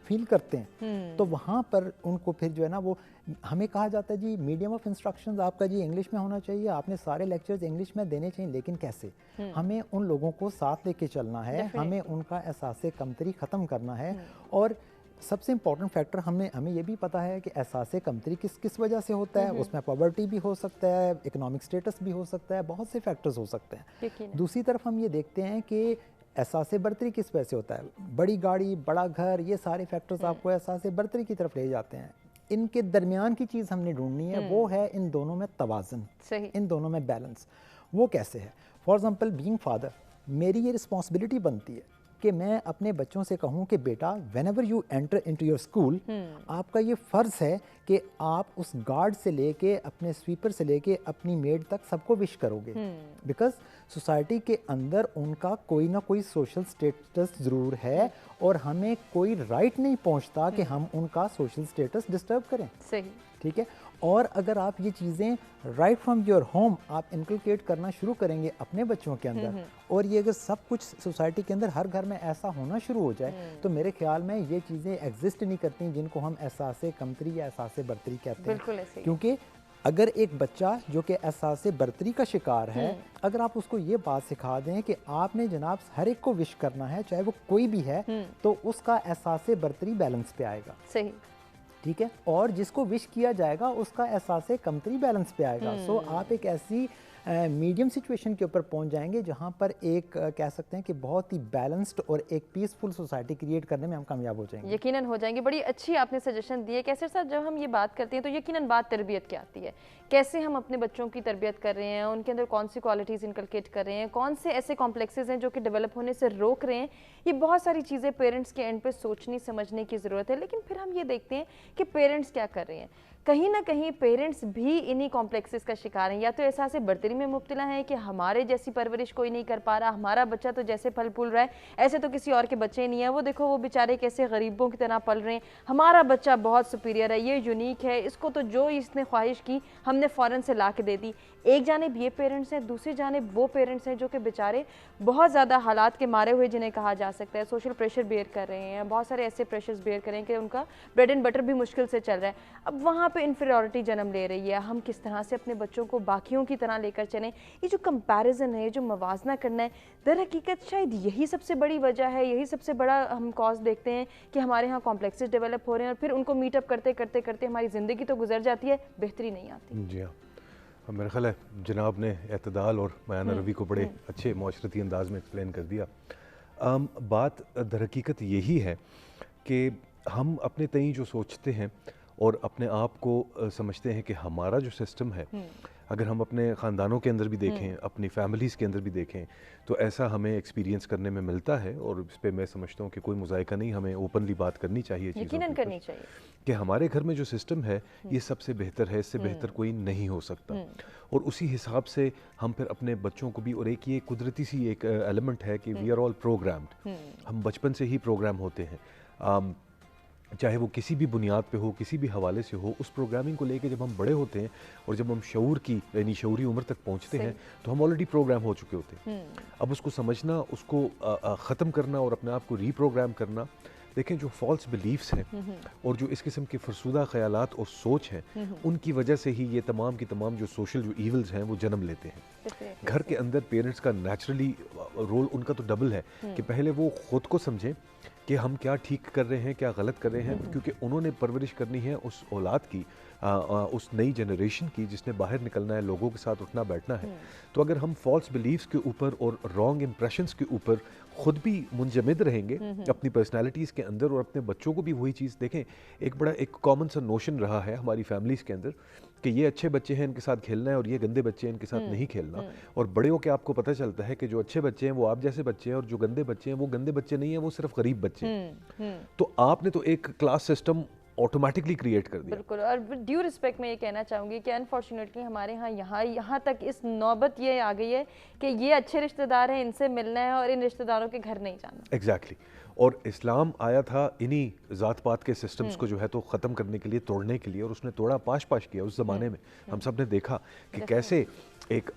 फील करते हैं। तो वहाँ पर उनको फिर जो है ना, वो हमें कहा जाता है जी मीडियम ऑफ इंस्ट्रक्शंस आपका जी इंग्लिश में होना चाहिए, आपने सारे लेक्चर्स इंग्लिश में देने चाहिए। लेकिन कैसे? हमें उन लोगों को साथ लेके चलना है, हमें उनका एहसास कमतरी ख़त्म करना है। और सबसे इम्पॉर्टेंट फैक्टर हमें ये भी पता है कि एहसास कमतरी किस वजह से होता है। उसमें पॉवर्टी भी हो सकता है, इकोनॉमिक स्टेटस भी हो सकता है, बहुत से फैक्टर्स हो सकते हैं। दूसरी तरफ हम ये देखते हैं कि एहसास बरतरी किस वजह से होता है। बड़ी गाड़ी, बड़ा घर, ये सारे फैक्टर्स आपको एहसास बरतरी की तरफ ले जाते हैं। इनके दरमियान की चीज़ हमने ढूंढनी है, वो है इन दोनों में तवाज़ुन, इन दोनों में बैलेंस। वो कैसे है? फॉर एग्जांपल बीइंग फादर, मेरी ये रिस्पॉन्सिबिलिटी बनती है कि मैं अपने बच्चों से कहूँ कि बेटा whenever you enter into your school, आपका ये फ़र्ज़ है कि आप उस गार्ड से लेके अपने स्वीपर से लेके अपनी मेड तक सबको विश करोगे, बिकॉज सोसाइटी के अंदर उनका कोई ना कोई सोशल स्टेटस ज़रूर है और हमें कोई राइट नहीं पहुंचता कि हम उनका सोशल स्टेटस डिस्टर्ब करें। सही, ठीक है। और अगर आप ये चीज़ें राइट फ्रॉम योर होम आप इनकलकेट करना शुरू करेंगे अपने बच्चों के अंदर, और ये अगर सब कुछ सोसाइटी के अंदर हर घर में ऐसा होना शुरू हो जाए, तो मेरे ख्याल में ये चीज़ें एग्जिस्ट नहीं करती जिनको हम एहसास कमतरी या एहसास बर्तरी कहते हैं। बिल्कुल ऐसे ही। क्योंकि अगर एक बच्चा जो कि एहसास बर्तरी का शिकार है, अगर आप उसको ये बात सिखा दें कि आपने जनाब हर एक को विश करना है चाहे वो कोई भी है, तो उसका एहसास बर्तरी बैलेंस पे आएगा। सही, ठीक है। और जिसको विश किया जाएगा उसका एहसास कमतरी बैलेंस पे आएगा। सो आप एक ऐसी मीडियम सिचुएशन के ऊपर पहुंच जाएंगे जहां पर एक कह सकते हैं कि बहुत ही बैलेंस्ड और एक पीसफुल सोसाइटी क्रिएट करने में हम कामयाब हो जाएंगे। यकीनन हो जाएंगे। बड़ी अच्छी आपने सजेशन दी है। कैसर साहब, जब हम ये बात करते हैं तो यकीनन बात तरबियत की आती है। कैसे हम अपने बच्चों की तरबियत कर रहे हैं, उनके अंदर कौन सी क्वालिटीज़ इनकलकेट कर रहे हैं, कौन से ऐसे कॉम्प्लेक्सेस हैं जो कि डेवलप होने से रोक रहे हैं, ये बहुत सारी चीज़ें पेरेंट्स के एंड पे सोचनी समझने की ज़रूरत है। लेकिन फिर हम ये देखते हैं कि पेरेंट्स क्या कर रहे हैं। कहीं ना कहीं पेरेंट्स भी इन्हीं कॉम्प्लेक्सेस का शिकार हैं, या तो एहसास बर्तरी में मुब्तला हैं कि हमारे जैसी परवरिश कोई नहीं कर पा रहा, हमारा बच्चा तो जैसे फल फूल रहा है ऐसे तो किसी और के बच्चे नहीं है, वो देखो वो बेचारे कैसे गरीबों की तरह पल रहे हैं, हमारा बच्चा बहुत सुपीरियर है, ये यूनिक है, इसको तो जो इसने ख्वाहिश की हमने फ़ौरन से ला के दे दी। एक जानिब ये पेरेंट्स हैं, दूसरी जानिब वो पेरेंट्स हैं जो कि बेचारे बहुत ज़्यादा हालात के मारे हुए, जिन्हें कहा जा सकता है सोशल प्रेशर बेयर कर रहे हैं, बहुत सारे ऐसे प्रेशर्स बेयर कर रहे हैं कि उनका ब्रेड एंड बटर भी मुश्किल से चल रहा है। अब वहाँ पे इन्फीरियॉरिटी जन्म ले रही है। हम किस तरह से अपने बच्चों को बाकियों की तरह लेकर चलें, ये जो कंपैरिजन है, जो मवाजना करना है, दर हकीकत शायद यही सबसे बड़ी वजह है, यही सबसे बड़ा हम कॉज देखते हैं कि हमारे यहाँ कॉम्प्लेक्सेस डेवलप हो रहे हैं और फिर उनको मीटअप करते करते करते हमारी ज़िंदगी तो गुजर जाती है, बेहतरी नहीं आती। जी हाँ, मेरा ख्याल है जनाब ने एतदाल और बयान रवी को बड़े अच्छे माशरती अंदाज में एक्सप्लेन कर दिया। बात दर हकीकत यही है कि हम अपने तई जो सोचते हैं और अपने आप को समझते हैं कि हमारा जो सिस्टम है, अगर हम अपने ख़ानदानों के अंदर भी देखें, अपनी फैमिलीज़ के अंदर भी देखें, तो ऐसा हमें एक्सपीरियंस करने में मिलता है। और इस पे मैं समझता हूँ कि कोई मुज़ायका नहीं, हमें ओपनली बात करनी चाहिए, यकीनन करनी चाहिए कि हमारे घर में जो सिस्टम है ये सबसे बेहतर है, इससे बेहतर कोई नहीं हो सकता। और उसी हिसाब से हम फिर अपने बच्चों को भी, और एक ये कुदरती सी एक एलिमेंट है कि वी आर ऑल प्रोग्राम्ड, हम बचपन से ही प्रोग्राम होते हैं, चाहे वो किसी भी बुनियाद पे हो, किसी भी हवाले से हो। उस प्रोग्रामिंग को लेके जब हम बड़े होते हैं और जब हम शऊर की यानी शऊरी उम्र तक पहुंचते हैं, तो हम ऑलरेडी प्रोग्राम हो चुके होते हैं। अब उसको समझना, उसको ख़त्म करना और अपने आप को रीप्रोग्राम करना। देखें, जो फॉल्स बिलीफ्स हैं और जो इस किस्म के फरसूदा ख्यालात और सोच हैं, उनकी वजह से ही ये तमाम की तमाम जो सोशल जो ईवल्स हैं वो जन्म लेते हैं। घर के अंदर पेरेंट्स का नेचुरली रोल उनका तो डबल है कि पहले वो ख़ुद को समझें कि हम क्या ठीक कर रहे हैं, क्या गलत कर रहे हैं, क्योंकि उन्होंने परवरिश करनी है उस औलाद की, उस नई जनरेशन की जिसने बाहर निकलना है, लोगों के साथ उठना बैठना है। तो अगर हम फॉल्स बिलीव्स के ऊपर और रॉन्ग इंप्रेशंस के ऊपर खुद भी मुंजमद रहेंगे अपनी पर्सनालिटीज़ के अंदर और अपने बच्चों को भी वही चीज़ देखें। एक बड़ा एक कॉमन सा नोशन रहा है हमारी फैमिलीज़ के अंदर कि ये अच्छे बच्चे हैं इनके साथ खेलना है और ये गंदे बच्चे हैं इनके साथ नहीं खेलना। और बड़े होकर आपको पता चलता है कि जो अच्छे बच्चे हैं वो आप जैसे बच्चे हैं और जो गंदे बच्चे हैं वो गंदे बच्चे नहीं हैं, वो सिर्फ गरीब बच्चे हैं। तो आपने तो एक क्लास सिस्टम ऑटोमेटिकली क्रिएट कर दिया। बिल्कुल। और ड्यू रिस्पेक्ट में ये कहना चाहूँगी कि अनफॉर्चुनेटली हमारे यहाँ तक इस नौबत ये आ गई है कि ये अच्छे रिश्तेदार हैं, इनसे मिलना है और इन रिश्तेदारों के घर नहीं जाना। एग्जैक्टली। और इस्लाम आया था इन्हीं ज़ात पात के सिस्टम्स को जो है तो ख़त्म करने के लिए, तोड़ने के लिए, और उसने तोड़ा पाश पाश किया। उस ज़माने में हम सब ने देखा कि कैसे एक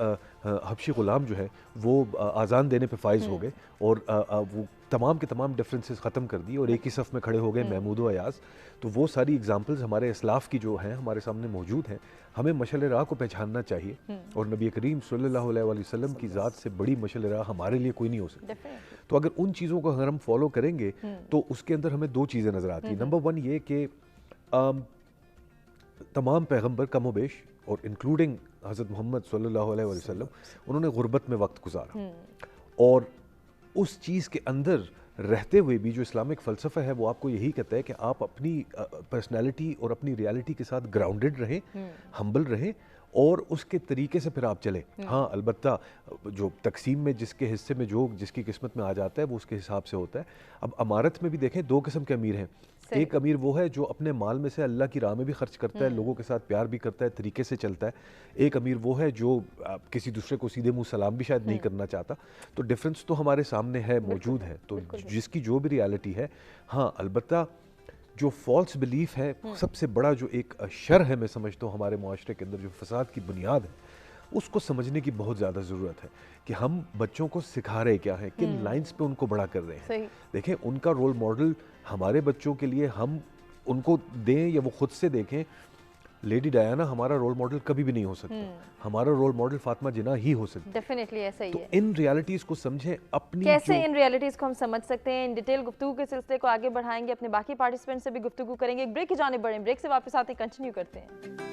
हबशी ग़ुलाम जो है वो आज़ान देने पे फाइज हो गए और वो तमाम के तमाम डिफरेंसेस ख़त्म कर दिए और एक ही सफ़ में खड़े हो गए महमूद व अयाज़। तो वो सारी एग्जांपल्स हमारे इस्लाफ की जो हैं हमारे सामने मौजूद हैं। हमें मशअल राह को पहचानना चाहिए और नबी करीम सल्लल्लाहु अलैहि वसल्लम की ज़ात से बड़ी मशअल राह हमारे लिए कोई नहीं हो सकती। तो अगर उन चीज़ों को अगर हम फॉलो करेंगे तो उसके अंदर हमें दो चीज़ें नज़र आती हैं। नंबर वन ये कि तमाम पैगम्बर कमोबेश और इंक्लूडिंग हज़रत मोहम्मद सल्लल्लाहु अलैहि वसल्लम, उन्होंने गुर्बत में वक्त गुजारा और उस चीज़ के अंदर रहते हुए भी जो इस्लामिक फ़लसफ़ा है वो आपको यही कहता है कि आप अपनी पर्सनैलिटी और अपनी रियलिटी के साथ ग्राउंडेड रहें, हम्बल रहें और उसके तरीके से फिर आप चले। हाँ, अलबत्ता जो तकसीम में जिसके हिस्से में जो जिसकी किस्मत में आ जाता है वो उसके हिसाब से होता है। अब अमारत में भी देखें 2 किस्म के अमीर हैं। एक अमीर वो है जो अपने माल में से अल्लाह की राह में भी खर्च करता है, लोगों के साथ प्यार भी करता है, तरीके से चलता है। एक अमीर वो है जो किसी दूसरे को सीधे मुंह सलाम भी शायद नहीं करना चाहता। तो डिफरेंस तो हमारे सामने है, मौजूद है। तो जिसकी जो भी रियलिटी है, हाँ अलबत्ता जो फॉल्स बिलीफ है, सबसे बड़ा जो एक शर है मैं समझता हूँ हमारे माशरे के अंदर, जो फसाद की बुनियाद है, उसको समझने की बहुत ज़्यादा ज़रूरत है कि हम बच्चों को सिखा रहे क्या है, किन लाइंस पे उनको बड़ा कर रहे हैं। देखें, उनका रोल मॉडल हमारे बच्चों के लिए हम उनको दें या वो खुद से देखें। लेडी डायना हमारा रोल मॉडल कभी भी नहीं हो सकता, हमारा रोल मॉडल फातिमा जिन्ना ही हो सकता। डेफिनेटली ऐसा ही तो है। इन रियलिटीज को समझें, अपनी कैसे इन रियलिटीज को हम समझ सकते हैं। इन डिटेल गुफ्तगू के सिलसिले को आगे बढ़ाएंगे, अपने बाकी पार्टिसिपेंट से भी गुफ्तगू करेंगे। एक ब्रेक की जाने बढ़े, ब्रेक से वापस आते कंटिन्यू करते हैं।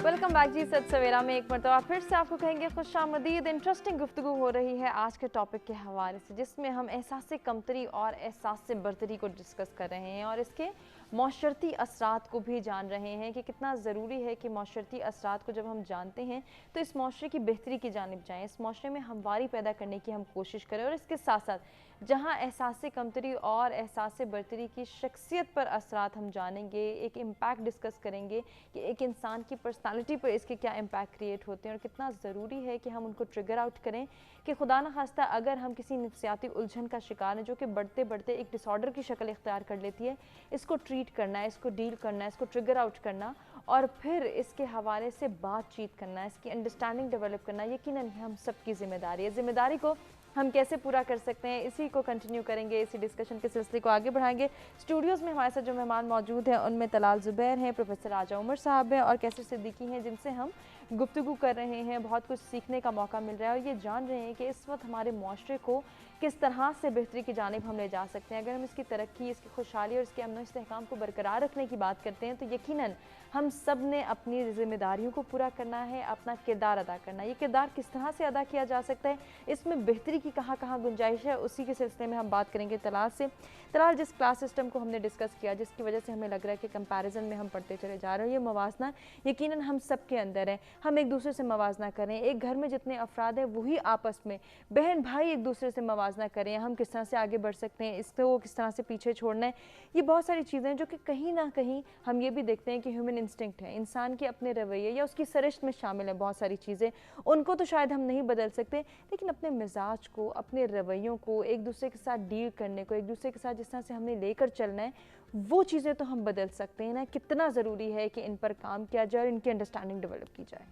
वेलकम बैक जी। सत सवेरा में एक मरतबा फिर से आपको कहेंगे खुशामदीद। इंटरेस्टिंग गुफ्तगू हो रही है आज के टॉपिक के हवाले से, जिसमें हम एहसास कमतरी और एहसास बरतरी को डिस्कस कर रहे हैं और इसके मौशरती असरात को भी जान रहे हैं कि कितना ज़रूरी है कि मौशरती असरात को जब हम जानते हैं तो इस माशरे की बेहतरी की जानिब जाएँ, इस माशरे में हमवारी पैदा करने की हम कोशिश करें। और इसके साथ साथ जहाँ एहसास कमतरी और एहसास बरतरी की शख्सियत पर असरात हम जानेंगे, एक इम्पैक्ट डिस्कस करेंगे कि एक इंसान की पर्सनालिटी पर इसके क्या इम्पैक्ट क्रिएट होते हैं और कितना ज़रूरी है कि हम उनको ट्रिगर आउट करें कि खुदा न खास्ता अगर हम किसी नफ्सियाती उलझन का शिकार हैं जो कि बढ़ते बढ़ते एक डिसऑर्डर की शक्ल इख्तियार कर लेती है, इसको ट्रीट करना है, इसको डील करना है, इसको ट्रिगर आउट करना और फिर इसके हवाले से बातचीत करना, इसकी अंडरस्टैंडिंग डेवलप करना यकीनन हम सबकी जिम्मेदारी है। जिम्मेदारी को हम कैसे पूरा कर सकते हैं, इसी को कंटिन्यू करेंगे, इसी डिस्कशन के सिलसिले को आगे बढ़ाएंगे। स्टूडियोज़ में हमारे साथ जो मेहमान मौजूद हैं उनमें तलाल ज़ुबैर हैं, प्रोफेसर राजा उमर साहब हैं और कैसर सिद्दीकी हैं, जिनसे हम गुफ्तगू कर रहे हैं। बहुत कुछ सीखने का मौका मिल रहा है और ये जान रहे हैं कि इस वक्त हमारे माशरे को किस तरह से बेहतरी की जानिब हम ले जा सकते हैं। अगर हम इसकी तरक्की, इसकी खुशहाली और इसके अमन इस्तेहकाम को बरकरार रखने की बात करते हैं तो यकीनन हम सब ने अपनी जिम्मेदारियों को पूरा करना है, अपना किरदार अदा करना है। ये किरदार किस तरह से अदा किया जा सकता है, इसमें बेहतरी की कहाँ कहाँ गुंजाइश है, उसी के सिलसिले में हम बात करेंगे तलाल से। तलाल, जिस क्लास सिस्टम को हमने डिस्कस किया, जिसकी वजह से हमें लग रहा है कि कंपैरिजन में हम पढ़ते चले जा रहे हैं, ये मवाजना यकीनन हम सब के अंदर है। हम एक दूसरे से मवाजना करें, एक घर में जितने अफराद हैं वही आपस में बहन भाई एक दूसरे से मवाजना करें, हम किस तरह से आगे बढ़ सकते हैं, इसको किस तरह से पीछे छोड़ना है। ये बहुत सारी चीज़ें हैं जो कि कहीं ना कहीं हम ये भी देखते हैं कि ह्यूमन इंस्टिंक्ट है, इंसान के अपने रवैये या उसकी सरिश्त में शामिल है बहुत सारी चीज़ें। उनको तो शायद हम नहीं बदल सकते, लेकिन अपने मिजाज को, अपने रवैयों को, एक दूसरे के साथ डील करने को, एक दूसरे के साथ जिस तरह से हमने लेकर चलना है, वो चीज़ें तो हम बदल सकते हैं ना। कितना ज़रूरी है कि इन पर काम किया जाए और इनकी अंडरस्टैंडिंग डेवलप की जाए।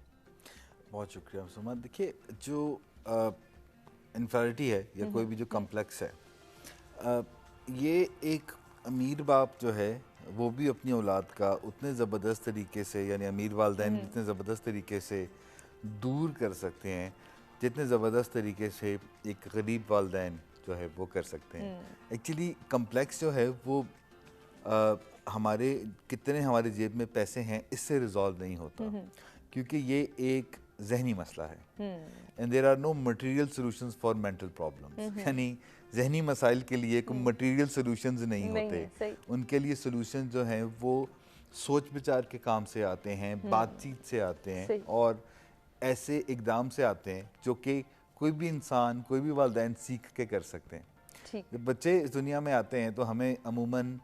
बहुत शुक्रिया सुमा। देखिए, जो इन्फेरिटी है या कोई भी जो कम्प्लेक्स है, ये एक अमीर बाप जो है वो भी अपनी औलाद का उतने ज़बरदस्त तरीके से, यानी अमीर वालिदैन इतने ज़बरदस्त तरीके से दूर कर सकते हैं जितने ज़बरदस्त तरीके से एक गरीब वालिदैन जो है वो कर सकते हैं। एक्चुअली कम्प्लेक्स जो है वो हमारे कितने हमारे जेब में पैसे हैं इससे रिजॉल्व नहीं होता, क्योंकि ये एक जहनी मसला है। And there are no material solutions for mental problems, यानी जहनी मसाइल के लिए कोई मटेरियल सॉल्यूशंस नहीं होते। उनके लिए सॉल्यूशन जो हैं वो सोच विचार के काम से आते हैं, बातचीत से आते हैं और ऐसे इकदाम से आते हैं जो कि कोई भी इंसान, कोई भी वालिदैन सीख के कर सकते हैं। जब बच्चे इस दुनिया में आते हैं तो हमें अमूमन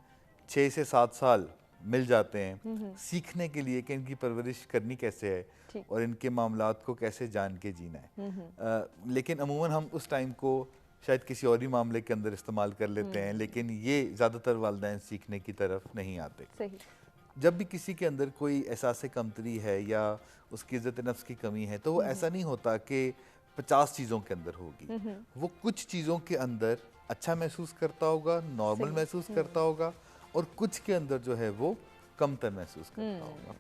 6 से 7 साल मिल जाते हैं सीखने के लिए कि इनकी परवरिश करनी कैसे है और इनके मामलात को कैसे जान के जीना है। लेकिन अमूमन हम उस टाइम को शायद किसी और ही मामले के अंदर इस्तेमाल कर लेते हैं, लेकिन ये ज़्यादातर वालिदैन सीखने की तरफ नहीं आते। सही। जब भी किसी के अंदर कोई एहसास कमतरी है या उसकी इज़्ज़त नफ्स की कमी है तो वो ऐसा नहीं होता कि 50 चीज़ों के अंदर होगी। वो कुछ चीज़ों के अंदर अच्छा महसूस करता होगा, नॉर्मल महसूस करता होगा और कुछ के अंदर जो है वो कमतर महसूस करता होगा।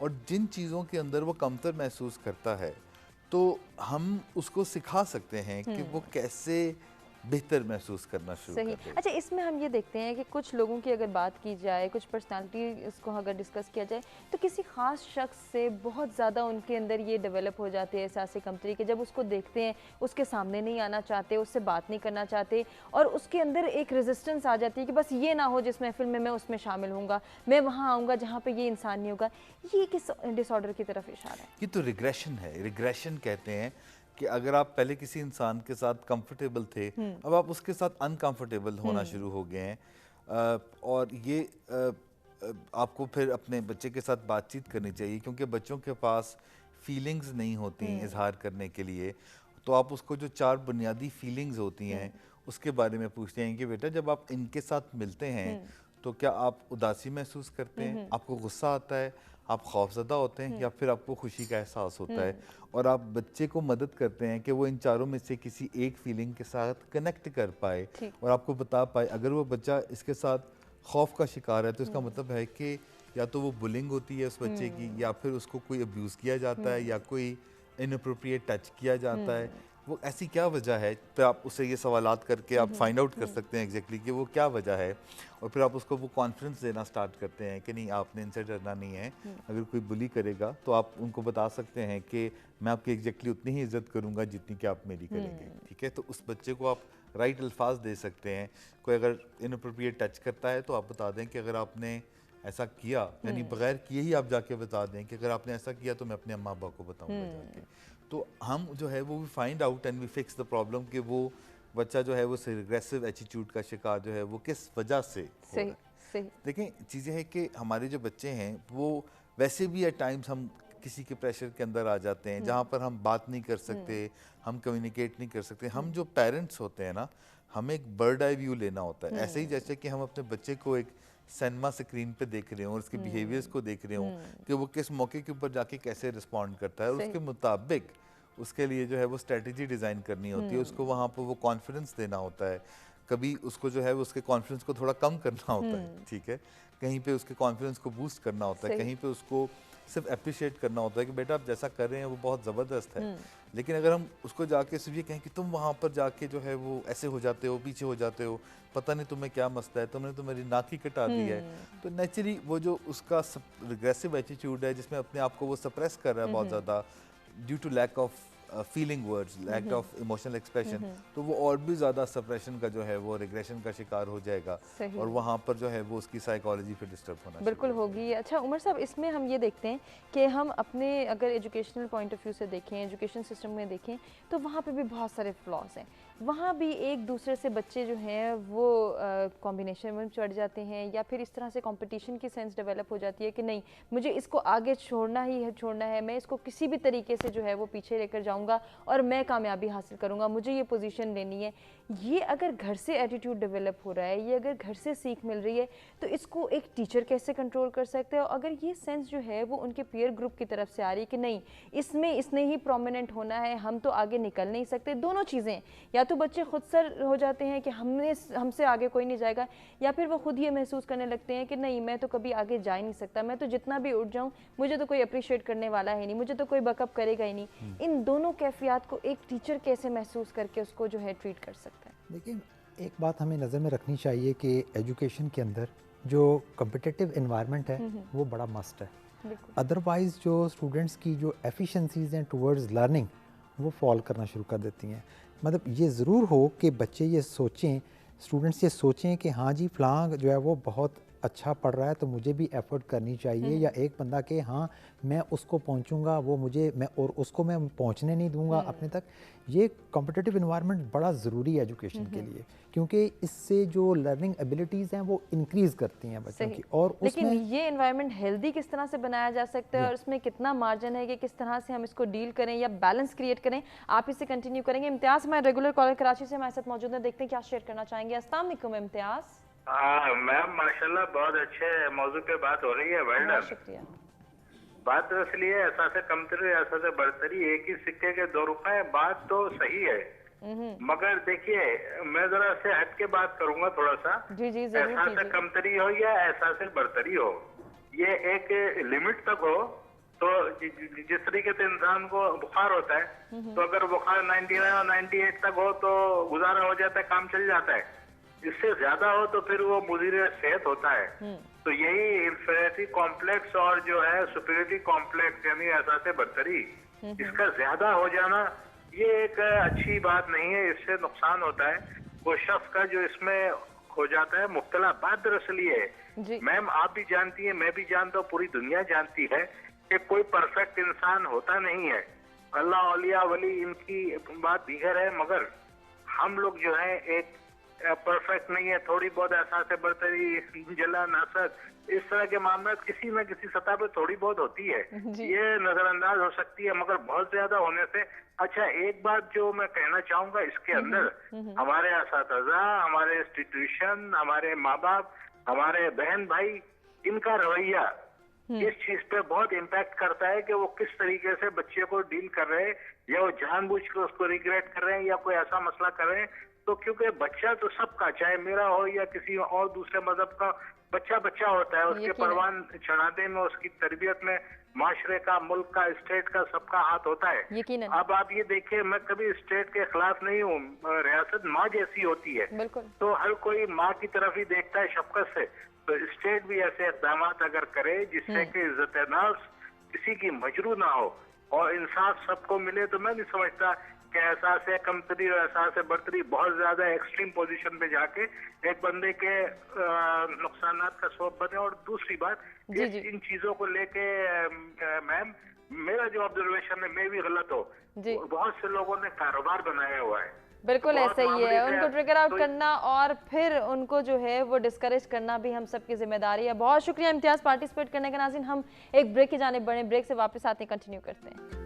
और जिन चीज़ों के अंदर वो कमतर महसूस करता है तो हम उसको सिखा सकते हैं कि वो कैसे बेहतर महसूस करना शुरू सही। कर देगा। अच्छा, इसमें हम ये देखते हैं कि कुछ लोगों की अगर बात की जाए, कुछ पर्सनालिटी इसको अगर डिस्कस किया जाए, तो किसी ख़ास शख्स से बहुत ज़्यादा उनके अंदर ये डेवलप हो जाते हैं एहसास कमतरी के, जब उसको देखते हैं उसके सामने नहीं आना चाहते, उससे बात नहीं करना चाहते, और उसके अंदर एक रेजिस्टेंस आ जाती है कि बस ये ना हो जिस महफिल में मैं उसमें शामिल होऊंगा, मैं वहाँ आऊँगा जहाँ पर ये इंसान नहीं होगा। ये किस डिसऑर्डर की तरफ इशारा है? ये तो रिग्रेशन है। रिग्रेशन कहते हैं कि अगर आप पहले किसी इंसान के साथ कंफर्टेबल थे, अब आप उसके साथ अनकंफर्टेबल होना शुरू हो गए हैं, और ये आपको फिर अपने बच्चे के साथ बातचीत करनी चाहिए, क्योंकि बच्चों के पास फीलिंग्स नहीं होती इजहार करने के लिए। तो आप उसको जो 4 बुनियादी फीलिंग्स होती हैं उसके बारे में पूछते हैं कि बेटा जब आप इनके साथ मिलते हैं तो क्या आप उदासी महसूस करते हैं, आपको गुस्सा आता है, आप खौफजदा होते हैं, या फिर आपको खुशी का एहसास होता है। और आप बच्चे को मदद करते हैं कि वो इन चारों में से किसी एक फीलिंग के साथ कनेक्ट कर पाए और आपको बता पाए। अगर वो बच्चा इसके साथ खौफ का शिकार है तो इसका मतलब है कि या तो वो बुलिंग होती है उस बच्चे की, या फिर उसको कोई अब्यूज़ किया जाता है, या कोई इनअप्रोप्रिएट टच किया जाता है। वो ऐसी क्या वजह है, तो आप उससे ये सवालात करके आप फाइंड आउट कर सकते हैं एग्जैक्टली कि वो क्या वजह है, और फिर आप उसको वो कॉन्फिडेंस देना स्टार्ट करते हैं कि नहीं आपने इनसे डरना नहीं है। अगर कोई बुली करेगा तो आप उनको बता सकते हैं कि मैं आपकी एग्जैक्टली उतनी ही इज्जत करूंगा जितनी कि आप मेरी करेंगे, ठीक है। तो उस बच्चे को आप राइट अल्फाज दे सकते हैं। कोई अगर इनअप्रोप्रिएट टच करता है तो आप बता दें कि अगर आपने ऐसा किया, यानी बगैर किए ही आप जाके बता दें कि अगर आपने ऐसा किया तो मैं अपने अम्मा अब्बा को बताऊंगा जाके। तो हम जो है वो find out and we fix the problem कि वो बच्चा जो है वो रिग्रेसिव एटीट्यूड का शिकार जो है वो किस वजह से हो रहा है। सही। देखें, चीज़ें हैं कि हमारे जो बच्चे हैं वो वैसे भी एट टाइम्स हम किसी के प्रेशर के अंदर आ जाते हैं जहाँ पर हम बात नहीं कर सकते, हम कम्युनिकेट नहीं कर सकते। हम जो पेरेंट्स होते हैं ना, हमें एक बर्ड आई व्यू लेना होता है। ऐसे ही जैसे कि हम अपने बच्चे को एक सिनेमा स्क्रीन पे देख रहे हो और उसके बिहेवियर्स को देख रहे हो कि वो किस मौके के ऊपर जाके कैसे रिस्पॉन्ड करता है, और उसके मुताबिक उसके लिए जो है वो स्ट्रेटजी डिज़ाइन करनी होती है। उसको वहाँ पर वो कॉन्फिडेंस देना होता है। कभी उसको जो है वो उसके कॉन्फिडेंस को थोड़ा कम करना होता है, ठीक है। कहीं पे उसके कॉन्फिडेंस को बूस्ट करना होता है, कहीं पे उसको सिर्फ अप्रिशिएट करना होता है कि बेटा आप जैसा कर रहे हैं वो बहुत ज़बरदस्त है। लेकिन अगर हम उसको जाके सिर्फ ये कहें कि तुम वहाँ पर जाके जो है वो ऐसे हो जाते हो, पीछे हो जाते हो, पता नहीं तुम्हें क्या मसला है, तुमने तो मेरी नाक ही कटा दी है, तो नेचुरली वो जो उसका रिग्रेसिव एटीट्यूड है जिसमें अपने आप को वो सप्रेस कर रहा है बहुत ज़्यादा due to lack of feeling words, lack of emotional expression, तो वो और भी ज़्यादा सप्रेशन का जो है वो रिग्रेशन का शिकार हो जाएगा, और वहाँ पर जो है वो उसकी साइकोलॉजी फिर डिस्टर्ब होना बिल्कुल होगी। अच्छा उमर साहब, इसमें हम ये देखते हैं कि हम अपने अगर एजुकेशनल पॉइंट ऑफ व्यू से देखें, एजुकेशन सिस्टम में देखें, तो वहाँ पे भी बहुत सारे फ्लॉज हैं। वहाँ भी एक दूसरे से बच्चे जो हैं वो कॉम्बिनेशन में चढ़ जाते हैं, या फिर इस तरह से कंपटीशन की सेंस डेवलप हो जाती है कि नहीं मुझे इसको आगे छोड़ना ही है, छोड़ना है, मैं इसको किसी भी तरीके से जो है वो पीछे लेकर जाऊँगा और मैं कामयाबी हासिल करूँगा, मुझे ये पोजीशन लेनी है। ये अगर घर से एटीट्यूड डेवलप हो रहा है, ये अगर घर से सीख मिल रही है, तो इसको एक टीचर कैसे कंट्रोल कर सकते हैं? अगर ये सेंस जो है वो उनके पीयर ग्रुप की तरफ से आ रही है कि नहीं इसमें इसने ही प्रोमिनेंट होना है, हम तो आगे निकल नहीं सकते, दोनों चीज़ें, या तो बच्चे खुद सर हो जाते हैं कि हमसे आगे कोई नहीं जाएगा, या फिर वो खुद ये महसूस करने लगते हैं कि नहीं मैं तो कभी आगे जा ही नहीं सकता, मैं तो जितना भी उठ जाऊँ मुझे तो कोई अप्रिशिएट करने वाला है नहीं, मुझे तो कोई बैकअप करेगा ही नहीं। इन दोनों कैफियत को एक टीचर कैसे महसूस करके उसको जो है ट्रीट कर सकता है? देखिए, एक बात हमें नज़र में रखनी चाहिए कि एजुकेशन के अंदर जो कम्पिटिटिव एनवायरनमेंट है वो बड़ा मस्ट है। अदरवाइज़ जो स्टूडेंट्स की जो एफिशिएंसीज़ हैं टुवर्ड्स लर्निंग वो फॉल करना शुरू कर देती हैं। मतलब ये ज़रूर हो कि बच्चे ये सोचें, स्टूडेंट्स ये सोचें कि हाँ जी फ़लाँ जो है वो बहुत अच्छा पढ़ रहा है तो मुझे भी एफर्ट करनी चाहिए, या एक बंदा के हाँ मैं उसको पहुंचूंगा, वो मुझे मैं और उसको मैं पहुंचने नहीं दूंगा अपने तक। ये कॉम्पिटिटिव इन्वायरमेंट बड़ा ज़रूरी है एजुकेशन के लिए, क्योंकि इससे जो लर्निंग एबिलिटीज़ हैं वो इंक्रीज़ करती हैं बच्चों की। और लेकिन ये एनवायरनमेंट हेल्दी किस तरह से बनाया जा सकता है और उसमें कितना मार्जिन है कि किस तरह से हम इसको डील करें या बैलेंस क्रिएट करें? आप इसे कंटिन्यू करेंगे। इम्तियाज़ हमारे रेगुलर कॉलर कराची से हमारे साथ मौजूद है, देखते हैं क्या शेयर करना चाहेंगे। अस्सलाम वालेकुम इम्तियाज़। हाँ मैम, माशाल्लाह बहुत अच्छे मौजू पे बात हो रही है। बहुत शुक्रिया। बात तो इसलिए एहसास कमतरी एहसास बढ़तरी एक ही सिक्के के दो रुख हैं। बात तो सही है, मगर देखिए मैं जरा से हट के बात करूंगा थोड़ा सा। जी जी जरूर एहसास कमतरी हो या एहसास बढ़तरी हो, ये एक लिमिट तक हो तो जिस तरीके से इंसान को बुखार होता है, तो अगर बुखार 99 और 98 तक हो तो गुजारा हो जाता है, काम चल जाता है। इससे ज्यादा हो तो फिर वो मुदीर सेहत होता है। तो यही इंफीरियरिटी कॉम्प्लेक्स और जो है सुपीरियरिटी कॉम्प्लेक्स यानी एहसास बरतरी, इसका ज्यादा हो जाना ये एक अच्छी बात नहीं है। इससे नुकसान होता है वो शख्स का जो इसमें हो जाता है मुब्तला। बात दरअसल ये है मैम, आप भी जानती है, मैं भी जानता हूँ, पूरी दुनिया जानती है कि कोई परफेक्ट इंसान होता नहीं है। अल्लाह औलिया वली इनकी बात दीगर है, मगर हम लोग जो है एक परफेक्ट नहीं है। थोड़ी बहुत एहसास बरतरी, जलन, हसद, इस तरह के मामला किसी न किसी सतह पे थोड़ी बहुत होती है, ये नजरअंदाज हो सकती है, मगर बहुत ज्यादा होने से। अच्छा, एक बात जो मैं कहना चाहूंगा इसके अंदर, हमारे असातिज़ा, हमारे इंस्टीट्यूशन, हमारे माँ बाप, हमारे बहन भाई, इनका रवैया इस चीज पे बहुत इम्पैक्ट करता है कि वो किस तरीके से बच्चे को डील कर रहे हैं, या वो जानबूझ के उसको रिग्रेट कर रहे हैं या कोई ऐसा मसला कर रहे हैं। तो क्योंकि बच्चा तो सबका, चाहे मेरा हो या किसी और दूसरे मजहब का, बच्चा बच्चा होता है। उसके परवान चढ़ाने में, उसकी तरबियत में माशरे का, मुल्क का, स्टेट का, सबका हाथ होता है। अब आप ये देखिए, मैं कभी स्टेट के खिलाफ नहीं हूँ, रियासत माँ जैसी होती है, तो हर कोई माँ की तरफ ही देखता है शफकत से। तो स्टेट भी ऐसे इक़दाम अगर करे जिससे कि इज्जत नफ्स किसी की मजरू ना हो और इंसाफ सबको मिले, तो मैं नहीं समझता कि एहसास कमतरी और एहसास बरतरी बहुत ज्यादा एक्सट्रीम पोजीशन पे जाके एक बंदे के नुकसानात का सबब बने। और दूसरी बात, इन चीजों को लेके मैम, मेरा जो ऑब्जर्वेशन है, मैं भी गलत हो, बहुत से लोगों ने कारोबार बनाया हुआ है। बिल्कुल ऐसा ही है, उनको ट्रिगर आउट करना और फिर उनको जो है वो डिस्करेज करना भी हम सबकी जिम्मेदारी है। बहुत शुक्रिया इम्तियाज पार्टिसिपेट करने का। नाज़रीन, हम एक ब्रेक की जाने बढ़े, ब्रेक से वापस आते हैं, कंटिन्यू करते हैं।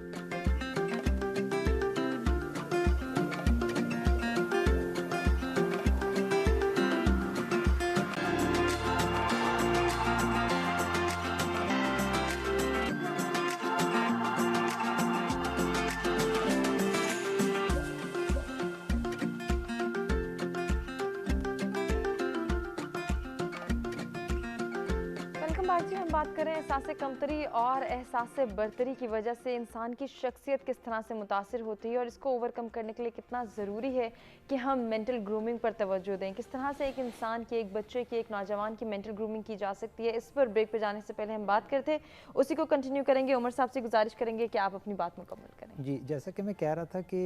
हम बात करें एहसास कमतरी और एहसास बरतरी की वजह से इंसान की शख्सियत किस तरह से मुतासिर होती है और इसको ओवरकम करने के लिए कितना ज़रूरी है कि हम मेंटल ग्रूमिंग पर तवज्जो दें। किस तरह से एक इंसान की, एक बच्चे की, एक नौजवान की मेंटल ग्रूमिंग की जा सकती है, इस पर ब्रेक पे जाने से पहले हम बात करते हैं, उसी को कंटिन्यू करेंगे। उमर साहब से गुजारिश करेंगे कि आप अपनी बात मुकम्मल करें। जी, जैसा कि मैं कह रहा था कि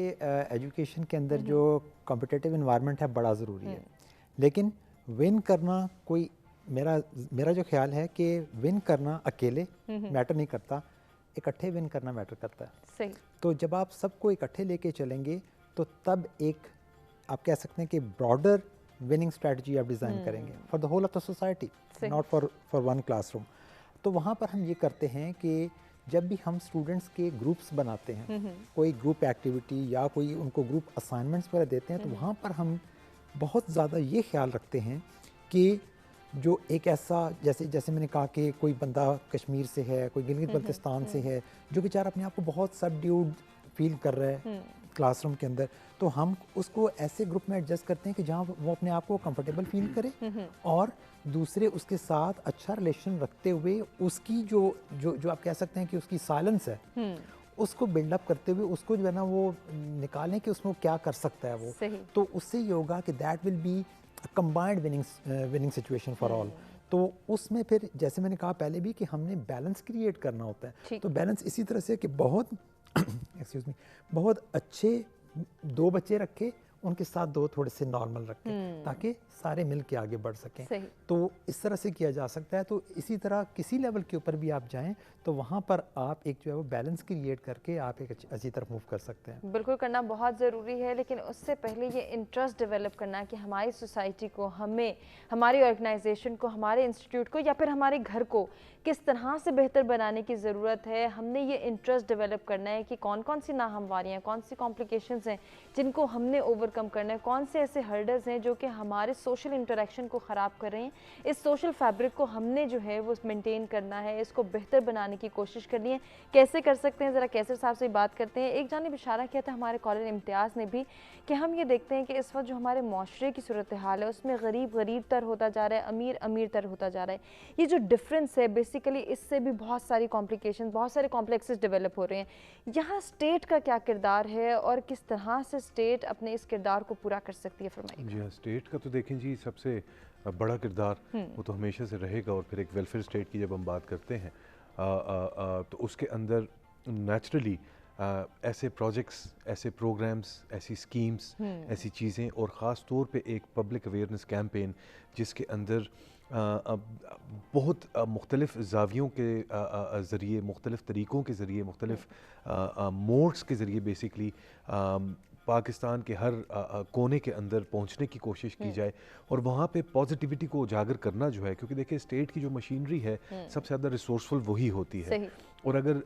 एजुकेशन के अंदर जो कॉम्पिटिटिव इन्वायरमेंट है बड़ा ज़रूरी है, लेकिन विन करना कोई, मेरा जो ख्याल है कि विन करना अकेले मैटर नहीं करता, इकट्ठे विन करना मैटर करता है। सही। तो जब आप सबको इकट्ठे लेके चलेंगे तो तब एक आप कह सकते हैं कि ब्रॉडर विनिंग स्ट्रेटजी आप डिज़ाइन करेंगे for the whole of the society, not for one classroom. तो वहाँ पर हम ये करते हैं कि जब भी हम स्टूडेंट्स के ग्रुप्स बनाते हैं, कोई ग्रुप एक्टिविटी या कोई उनको ग्रुप असाइनमेंट्स वगैरह देते हैं, तो वहाँ पर हम बहुत ज़्यादा ये ख्याल रखते हैं कि जो एक ऐसा, जैसे मैंने कहा कि कोई बंदा कश्मीर से है, कोई गिलगित बल्तिस्तान से है, जो बेचारा अपने आप को बहुत सबड्यूड फील कर रहा है क्लासरूम के अंदर, तो हम उसको ऐसे ग्रुप में एडजस्ट करते हैं कि जहाँ वो अपने आप को कंफर्टेबल फील करे और दूसरे उसके साथ अच्छा रिलेशन रखते हुए उसकी जो आप कह सकते हैं कि उसकी साइलेंस है, उसको बिल्डअप करते हुए उसको जो है ना वो निकालें कि उसमें क्या कर सकता है वो। तो उससे ये होगा कि that will be combined winning situation for all. तो उसमें फिर जैसे मैंने कहा पहले भी कि हमने बैलेंस क्रिएट करना होता है। तो बैलेंस इसी तरह से कि बहुत एक्सक्यूज मी, बहुत अच्छे 2 बच्चे रखे, उनके साथ 2 थोड़े से नॉर्मल रखे, ताकि सारे मिल के आगे बढ़ सकें। तो इस तरह से किया जा सकता है। तो इसी तरह किसी लेवल के ऊपर भी आप जाएं तो वहाँ पर आप एक जो है वो बैलेंस क्रिएट करके आप एक अच्छी तरफ मूव कर सकते हैं। बिल्कुल करना बहुत ज़रूरी है, लेकिन उससे पहले ये इंटरेस्ट डेवलप करना कि हमारी सोसाइटी को, हमें, हमारी ऑर्गेनाइजेशन को, हमारे इंस्टीट्यूट को या फिर हमारे घर को किस तरह से बेहतर बनाने की ज़रूरत है। हमने ये इंटरेस्ट डेवलप करना है कि कौन कौन सी नाहमवारियाँ, कौन सी कॉम्प्लिकेशंस हैं जिनको हमने ओवर ओवरकम करना है, कौन से ऐसे हर्डल्स हैं जो कि हमारे सोशल इंटरेक्शन को ख़राब कर रहे हैं। इस सोशल फैब्रिक को हमने जो है वो मेंटेन करना है, इसको बेहतर बनाने की कोशिश करनी है। कैसे कर सकते हैं, ज़रा कैसर साहब से बात करते हैं। एक जानिब इशारा किया था हमारे कॉलर इम्तियाज़ ने भी कि हम ये देखते हैं कि इस वक्त जो हमारे माशरे की सूरत हाल है उसमें गरीब गरीब तर होता जा रहा है, अमीर अमीर तर होता जा रहा है। ये जो डिफरेंस है बेसिकली इससे भी बहुत सारी कॉम्प्लिकेशन, बहुत सारे कॉम्प्लेक्सेस डेवलप हो रहे हैं। यहाँ स्टेट का क्या किरदार है और किस तरह से स्टेट अपने इस किरदार को पूरा कर सकती है? फरमाइए। जी हाँ, स्टेट का तो देखें जी सबसे बड़ा किरदार वो तो हमेशा से रहेगा। और फिर एक वेलफेयर स्टेट की जब हम बात करते हैं तो उसके अंदर नेचुरली ऐसे प्रोजेक्ट्स, ऐसे प्रोग्राम्स, ऐसी स्कीम्स, ऐसी चीज़ें और ख़ास तौर पे एक पब्लिक अवेयरनेस कैंपेन जिसके अंदर बहुत मुख्तलिफ ज़ावियों के ज़रिए, मुख्तलिफ तरीक़ों के ज़रिए, मुख्तलिफ मोड्स के ज़रिए बेसिकली पाकिस्तान के हर कोने के अंदर पहुंचने की कोशिश की जाए और वहाँ पे पॉजिटिविटी को उजागर करना जो है, क्योंकि देखिए स्टेट की जो मशीनरी है सबसे ज़्यादा रिसोर्सफुल वही होती है। और अगर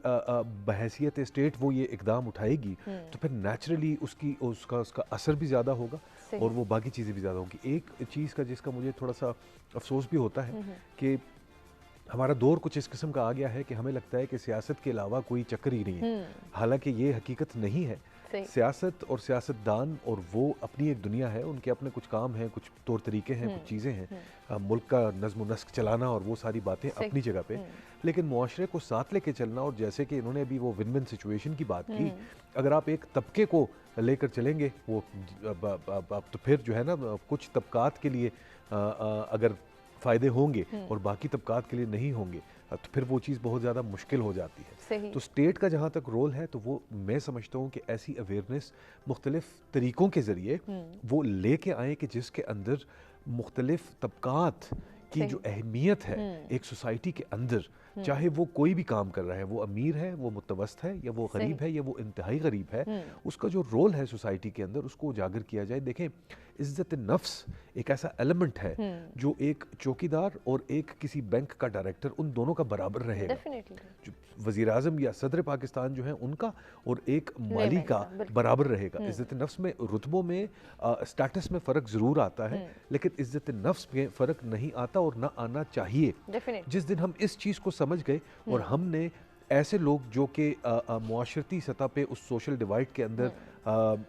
बहैसियत स्टेट वो ये इकदाम उठाएगी तो फिर नेचुरली उसका असर भी ज़्यादा होगा और वो बाकी चीज़ें भी ज़्यादा होंगी। एक चीज़ का जिसका मुझे थोड़ा सा अफसोस भी होता है कि हमारा दौर कुछ इस किस्म का आ गया है कि हमें लगता है कि सियासत के अलावा कोई चक्कर ही नहीं है। हालांकि ये हकीकत नहीं है। सियासत और सियासतदान और वो अपनी एक दुनिया है, उनके अपने कुछ काम हैं, कुछ तौर तरीके हैं, कुछ चीज़ें हैं। मुल्क का नज़्म नस्क चलाना और वो सारी बातें अपनी जगह पे, लेकिन मुआशरे को साथ लेके चलना। और जैसे कि इन्होंने अभी वो विन विन सिचुएशन की बात की, अगर आप एक तबके को लेकर चलेंगे वो तो फिर जो है ना कुछ तबकात के लिए अगर फ़ायदे होंगे और बाकी तबकात के लिए नहीं होंगे तो फिर वो चीज़ बहुत ज़्यादा मुश्किल हो जाती है। तो स्टेट का जहाँ तक रोल है तो वो मैं समझता हूँ कि ऐसी अवेयरनेस मुख्तलिफ तरीक़ों के ज़रिए वो लेके आएँ कि जिसके अंदर मुख्तलिफ तबकात की जो अहमियत है एक सोसाइटी के अंदर, चाहे वो कोई भी काम कर रहा है, वो अमीर है, वो मुतवस्त है, या वो गरीब है, या वो इंतहाई गरीब है, उसका जो रोल है सोसाइटी के अंदर उसको उजागर किया जाए। देखें, इज्जत नफ्स एक ऐसा एलिमेंट है जो एक चौकीदार और एक किसी बैंक का डायरेक्टर उन दोनों का बराबर रहेगा। जो वज़ीर आज़म या सदर पाकिस्तान जो है उनका और एक माली का बराबर रहेगा। इज्जत नफ्स में, रुतबों में, स्टेटस में फ़र्क ज़रूर आता है, लेकिन इज्जत नफ्स में फ़र्क नहीं आता और ना आना चाहिए। जिस दिन हम इस चीज़ को समझ गए और हमने ऐसे लोग जो कि मुआशरती सतह पे उस सोशल डिवाइड के अंदर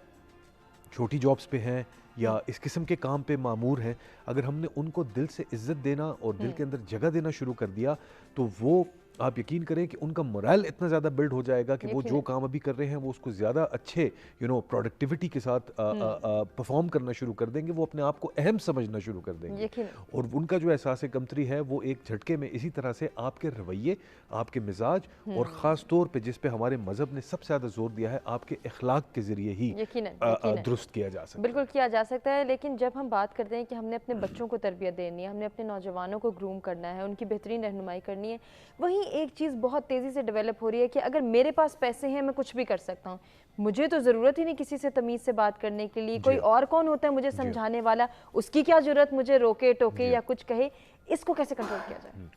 छोटी जॉब्स पे हैं या इस किस्म के काम पे मामूर हैं, अगर हमने उनको दिल से इज्जत देना और दिल के अंदर जगह देना शुरू कर दिया तो वो आप यकीन करें कि उनका मोरल इतना ज़्यादा बिल्ड हो जाएगा कि वो जो काम अभी कर रहे हैं वो उसको ज़्यादा अच्छे प्रोडक्टिविटी के साथ परफॉर्म करना शुरू कर देंगे। वो अपने आप को अहम समझना शुरू कर देंगे और उनका जो एहसास कमतरी है वो एक झटके में इसी तरह से आपके रवैये, आपके मिजाज और ख़ास तौर पे जिस पे हमारे मज़हब ने सबसे ज़्यादा जोर दिया है, आपके अखलाक के ज़रिए ही दुरुस्त किया जा सकता है। बिल्कुल किया जा सकता है। लेकिन जब हम बात करते हैं कि हमने अपने बच्चों को तरबियत देनी है, हमने अपने नौजवानों को ग्रूम करना है, उनकी बेहतरीन रहनुमाई करनी है, वहीं एक चीज़ बहुत तेज़ी से डेवलप हो रही है कि अगर मेरे पास पैसे हैं मैं कुछ भी कर सकता हूँ, मुझे तो ज़रूरत ही नहीं किसी से तमीज़ से बात करने के लिए, कोई और कौन होता है मुझे समझाने वाला, उसकी क्या ज़रूरत मुझे रोके टोके या कुछ कहे। इसको कैसे कंट्रोल किया जाए?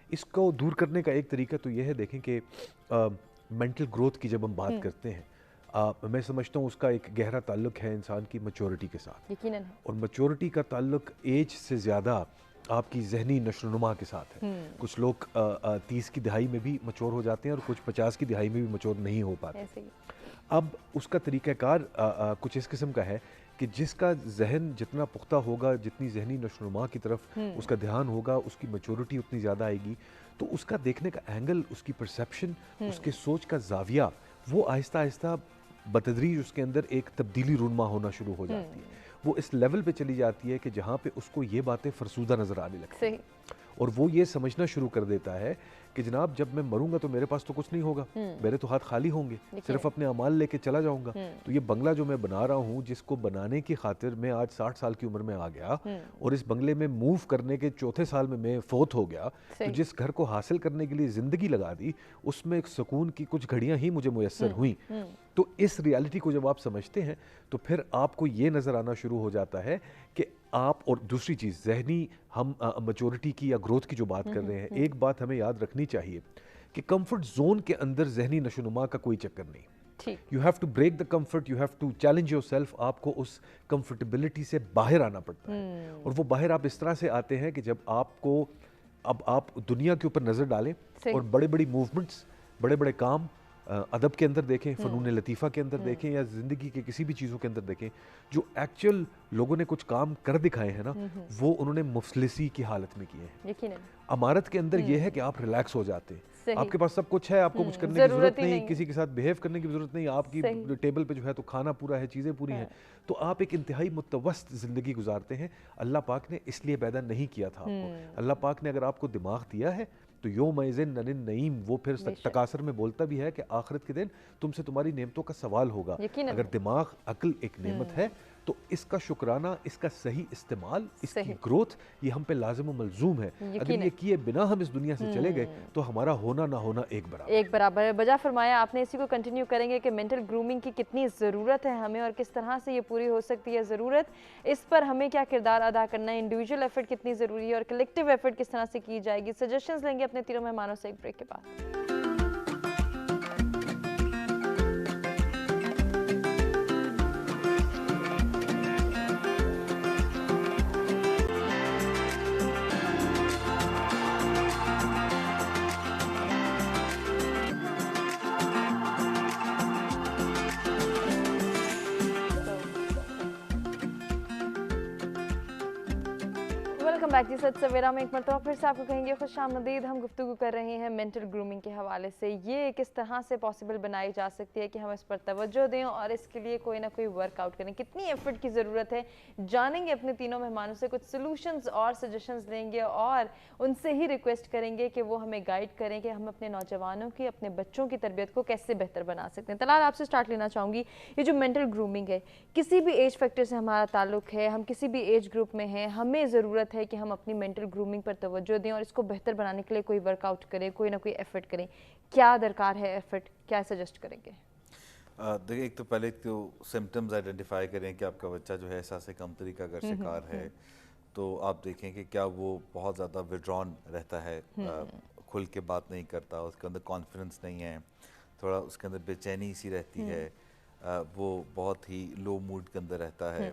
इसको दूर करने का एक तरीका तो यह है, देखें कि मेंटल ग्रोथ की जब हम बात करते हैं मैं समझता हूँ उसका एक गहरा ताल्लुक है इंसान की मैच्योरिटी के साथ। यकीनन। और मैच्योरिटी का ताल्लुक एज से ज़्यादा आपकी जहनी नशोनुमा के साथ है। कुछ लोग 30 की दिहाई में भी मैच्योर हो जाते हैं और कुछ 50 की दिहाई में भी मैच्योर नहीं हो पाते। अब उसका तरीक़ाकार कुछ इस किस्म का है कि जिसका जहन जितना पुख्ता होगा, जितनी जहनी नशोनुमा की तरफ उसका ध्यान होगा, उसकी मैच्योरिटी उतनी ज़्यादा आएगी, तो उसका देखने का एंगल, उसकी परसेप्शन, उसके सोच का जाविया वो आहिस्ता आहिस्ता बतदरीज उसके अंदर एक तब्दीली रूनमा होना शुरू हो जाती है। वो इस लेवल पे चली जाती है कि जहाँ पे उसको ये बातें फरसूदा नज़र आने लगती हैं और वो ये समझना शुरू कर देता है कि जनाब जब मैं मरूंगा तो मेरे पास तो कुछ नहीं होगा, मेरे तो हाथ खाली होंगे, सिर्फ अपने अमाल लेके चला जाऊंगा। तो ये बंगला जो मैं बना रहा हूँ, जिसको बनाने की खातिर मैं आज 60 साल की उम्र में आ गया और इस बंगले में मूव करने के चौथे साल में मैं फोत हो गया, तो जिस घर को हासिल करने के लिए ज़िंदगी लगा दी उसमें एक सुकून की कुछ घड़ियाँ ही मुझे मुयस्सर हुई। तो इस रियलिटी को जब आप समझते हैं तो फिर आपको ये नज़र आना शुरू हो जाता है कि आप, और दूसरी चीज़ जहनी, हम मैच्योरिटी की या ग्रोथ की जो बात कर रहे हैं, एक बात हमें याद रखनी चाहिए कि कंफर्ट जोन के अंदर जहनी नशोनुमा का कोई चक्कर नहीं। ठीक। You have to break the comfort, you have to challenge yourself. आपको उस कंफर्टेबिलिटी से बाहर आना पड़ता है, और वो बाहर आप इस तरह से आते हैं कि जब आपको, अब आप दुनिया के ऊपर नजर डालें और बड़े बड़ी मूवमेंट्स, बड़े बड़े काम अदब के अंदर देखें, फ़नून लतीफ़ा के अंदर देखें, या ज़िंदगी के किसी भी चीज़ों के अंदर देखें, जो एक्चुअल लोगों ने कुछ काम कर दिखाए हैं ना, वो उन्होंने मुफलिसी की हालत में किए हैं। यकीनन अमारत के अंदर ये है कि आप रिलैक्स हो जाते हैं, आपके पास सब कुछ है, आपको कुछ करने की जरूरत नहीं, किसी के साथ बिहेव करने की जरूरत नहीं, आपकी टेबल पे जो है तो खाना पूरा है, चीज़ें पूरी हैं, तो आप एक इंतहाई मुतवस्त ज़िंदगी गुजारते हैं। अल्लाह पाक ने इसलिए पैदा नहीं किया था आपको। अल्लाह पाक ने अगर आपको दिमाग दिया है तो योमइज़िन ननिन नईम, वो फिर तकासर में बोलता भी है कि आखिरत के दिन तुमसे तुम्हारी नेमतों का सवाल होगा। अगर दिमाग, अक्ल एक नेमत है तो इसका शुक्राना, इसका सही इस्तेमाल, इसकी ग्रोथ, ये हम पे लाजिम व मलजूम है। अगर ये किए बिना हम इस दुनिया से चले गए तो हमारा होना ना होना एक बराबर है। बजा फरमाया आपने। इसी को कंटिन्यू करेंगे कि मेंटल ग्रूमिंग की कितनी ज़रूरत है हमें, और किस तरह से ये पूरी हो सकती है ज़रूरत, इस पर हमें क्या किरदार अदा करना है, इंडिविजुअल एफर्ट कितनी ज़रूरी है और कलेक्टिव एफर्ट किस तरह से की जाएगी। सजेशंस लेंगे अपने तीनों मेहमानों से एक ब्रेक के बाद। बैक जी, सच सवेरा में एक मरतबा फिर से आपको कहेंगे खुशामदीद। हम गुफ्तगू कर रहे हैं मेंटल ग्रूमिंग के हवाले से, ये किस तरह से पॉसिबल बनाई जा सकती है कि हम इस पर तवज्जो दें और इसके लिए कोई ना कोई वर्कआउट करें, कितनी एफर्ट की ज़रूरत है। जानेंगे अपने तीनों मेहमानों से, कुछ सोल्यूशंस और सजेशंस लेंगे और उनसे ही रिक्वेस्ट करेंगे कि वो हमें गाइड करें कि हम अपने नौजवानों की, अपने बच्चों की तरबियत को कैसे बेहतर बना सकते हैं। तलाल, आपसे स्टार्ट लेना चाहूँगी। ये जो मेंटल ग्रूमिंग है, किसी भी एज फैक्टर से हमारा ताल्लुक है, हम किसी भी एज ग्रुप में हैं, हमें ज़रूरत है कि हम अपनी मेंटल ग्रूमिंग पर तवज्जो दें और इसको बेहतर बनाने के लिए कोई वर्कआउट करें, कोई ना कोई एफर्ट करें। क्या दरकार है एफर्ट, क्या सजेस्ट करेंगे? देखिए, एक तो पहले तो सिम्टम्स आइडेंटिफाई करें कि आपका बच्चा जो है एहसास कमतरी का अगर शिकार है, तो आप देखें कि क्या वो बहुत ज़्यादा विड्रॉन रहता है, खुल के बात नहीं करता, उसके अंदर कॉन्फिडेंस नहीं है, थोड़ा उसके अंदर बेचैनी सी रहती है, वो बहुत ही लो मूड के अंदर रहता है,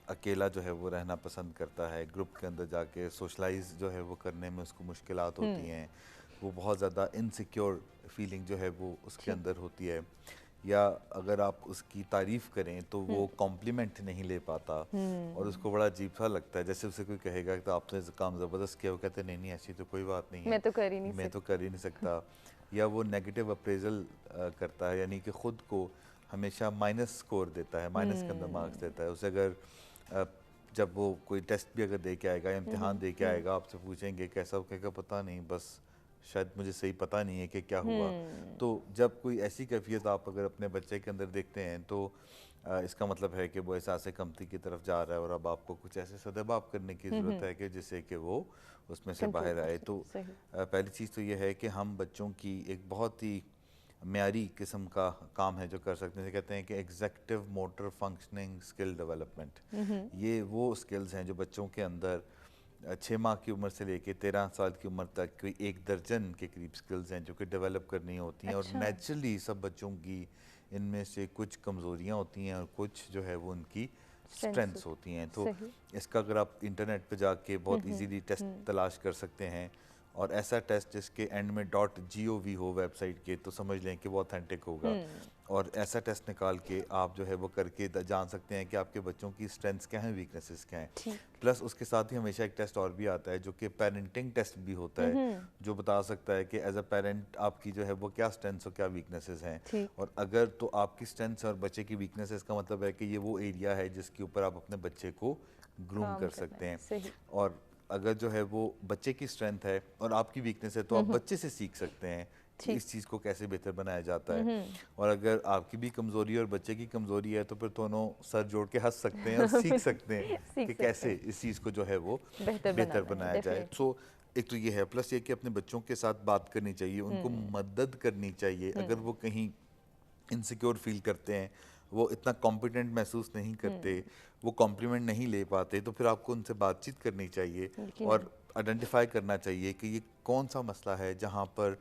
अकेला जो है वो रहना पसंद करता है, ग्रुप के अंदर जाके सोशलाइज जो है वो करने में उसको मुश्किलात होती हैं, वो बहुत ज़्यादा इनसिक्योर फीलिंग जो है वो उसके अंदर होती है, या अगर आप उसकी तारीफ़ करें तो वो कॉम्प्लीमेंट नहीं ले पाता और उसको बड़ा अजीब सा लगता है, जैसे उसे कोई कहेगा तो आपने काम ज़बरदस्त किया, वो कहते हैं नहीं ऐसी तो कोई बात नहीं है, मैं तो कर ही नहीं सकता। या वो नेगेटिव अप्रेजल करता है, यानी कि ख़ुद को हमेशा माइनस स्कोर देता है, माइनस के अंदर मार्क्स देता है। उसे अगर जब वो कोई टेस्ट भी अगर दे के आएगा या इम्तिहान दे के आएगा, आपसे पूछेंगे कैसा, वो कहेगा पता नहीं, बस शायद मुझे सही पता नहीं है कि क्या हुआ। तो जब कोई ऐसी कैफियत आप अगर अपने बच्चे के अंदर देखते हैं तो इसका मतलब है कि वो एहसास कमती की तरफ जा रहा है और अब आपको कुछ ऐसे सदबाब करने की ज़रूरत है कि जिससे कि वो उसमें से बाहर आए। तो पहली चीज़ तो ये है कि हम बच्चों की एक बहुत ही म्यारी किस्म का काम है जो कर सकते हैं। कहते हैं कि executive motor functioning skill development, ये वो स्किल्स हैं जो बच्चों के अंदर 6 माह की उम्र से लेके 13 साल की उम्र तक कोई 1 दर्जन के करीब स्किल्स हैं जो कि डेवलप करनी होती हैं। और नेचुरली सब बच्चों की इनमें से कुछ कमज़ोरियाँ होती हैं और कुछ जो है वो उनकी स्ट्रेंथ्स होती हैं। तो इसका अगर आप इंटरनेट पे जाके बहुत इजीली टेस्ट तलाश कर सकते हैं, और ऐसा टेस्ट जिसके एंड में .gov हो वेबसाइट के, तो समझ लें कि वो ऑथेंटिक होगा। और ऐसा टेस्ट निकाल के आप जो है वो करके जान सकते हैं कि आपके बच्चों की स्ट्रेंथ्स क्या हैं, वीकनेसेस क्या हैं। प्लस उसके साथ ही हमेशा एक टेस्ट और भी आता है जो कि पेरेंटिंग टेस्ट भी होता है, जो बता सकता है कि एज अ पेरेंट आपकी जो है वो क्या स्ट्रेंथ्स और क्या वीकनेसेस हैं। और अगर तो आपकी स्ट्रेंथ्स और बच्चे की वीकनेसेस का मतलब है कि ये वो एरिया है जिसके ऊपर आप अपने बच्चे को ग्रूम कर सकते हैं। और अगर जो है वो बच्चे की स्ट्रेंथ है और आपकी वीकनेस है तो आप बच्चे से सीख सकते हैं कि इस चीज़ को कैसे बेहतर बनाया जाता है। और अगर आपकी भी कमज़ोरी और बच्चे की कमज़ोरी है तो फिर दोनों सर जोड़ के हंस सकते हैं और सीख सकते हैं कि कैसे इस चीज़ को जो है वो बेहतर बनाया जाए। सो एक तो ये है, प्लस ये कि अपने बच्चों के साथ बात करनी चाहिए, उनको मदद करनी चाहिए। अगर वो कहीं इनसिक्योर फील करते हैं, वो इतना कॉम्पिटेंट महसूस नहीं करते, वो कॉम्प्लीमेंट नहीं ले पाते, तो फिर आपको उनसे बातचीत करनी चाहिए और आइडेंटिफाई करना चाहिए कि ये कौन सा मसला है, जहाँ पर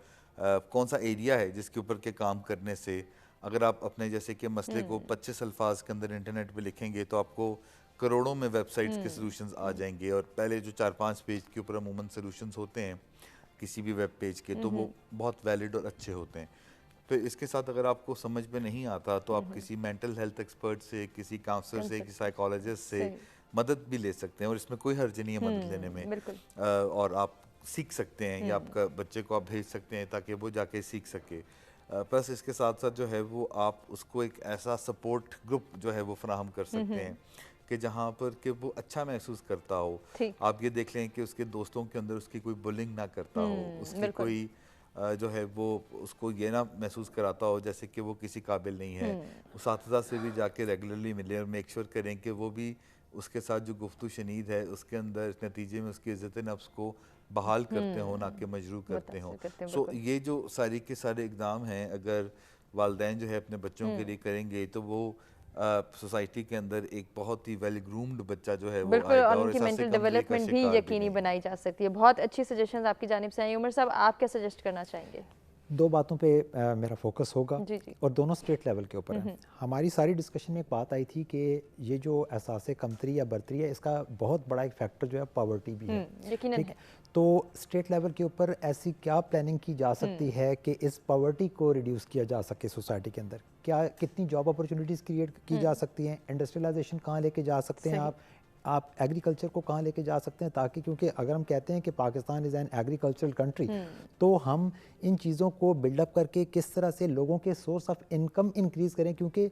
कौन सा एरिया है जिसके ऊपर के काम करने से अगर आप अपने जैसे कि मसले को 25 अल्फाज के अंदर इंटरनेट पे लिखेंगे तो आपको करोड़ों में वेबसाइट्स के सॉल्यूशंस आ जाएंगे। और पहले जो 4-5 पेज के ऊपर अमूमन सॉल्यूशंस होते हैं किसी भी वेब पेज के, तो वो बहुत वैलिड और अच्छे होते हैं। तो इसके साथ अगर आपको समझ में नहीं आता तो आप किसी मेंटल हेल्थ एक्सपर्ट से, किसी काउंसलर से, किसी साइकोलॉजिस्ट से मदद भी ले सकते हैं, और इसमें कोई हर्ज नहीं है मदद लेने में। और आप सीख सकते हैं, या आपका बच्चे को आप भेज सकते हैं ताकि वो जाके सीख सके। प्लस इसके साथ साथ जो है वो आप उसको एक ऐसा सपोर्ट ग्रुप जो है वो फराहम कर सकते हैं कि जहाँ पर कि वो अच्छा महसूस करता हो। आप ये देख लें कि उसके दोस्तों के अंदर उसकी कोई बुलिंग ना करता हो, उसकी कोई जो है वो उसको ये ना महसूस कराता हो जैसे कि वो किसी काबिल नहीं है। उसातिज़ा से भी जाके रेगुलरली मिले और मेक श्योर करें कि वो भी उसके साथ जो गुफ्तु शनीद है उसके अंदर नतीजे में उसकी इज़्ज़त नफ्स को बहाल करते हो, ना कि मजरूह करते हो। सो ये जो सारी के सारे इक़दाम हैं, अगर वालिदैन जो है अपने बच्चों के लिए करेंगे तो वो सोसाइटी के अंदर एक बहुत ही वेल ग्रूम्ड बच्चा जो है वो आएगा, और उनकी मेंटल डेवलपमेंट भी यकीनी बनाई जा सकती है। बहुत अच्छी सजेशंस आपकी जानिब से आई। उमर साहब, आप क्या सजेस्ट करना चाहेंगे? दो बातों पे मेरा फोकस होगा जी। और दोनों स्टेट लेवल के ऊपर है। हमारी सारी डिस्कशन में एक बात आई थी कि ये जो एहसास कमतरी या बर्तरी है, इसका बहुत बड़ा एक फैक्टर जो है पॉवर्टी भी है। यकीनन है। तो स्टेट लेवल के ऊपर ऐसी क्या प्लानिंग की जा सकती है कि इस पॉवर्टी को रिड्यूस किया जा सके सोसाइटी के अंदर? क्या कितनी जॉब अपॉर्चुनिटीज़ क्रिएट की जा सकती हैं? इंडस्ट्रियलाइजेशन कहाँ लेके जा सकते हैं आप एग्रीकल्चर को कहाँ लेके जा सकते हैं? ताकि, क्योंकि अगर हम कहते हैं कि Pakistan is an agricultural country, तो हम इन चीज़ों को बिल्डअप करके किस तरह से लोगों के सोर्स ऑफ इनकम इंक्रीज़ करें, क्योंकि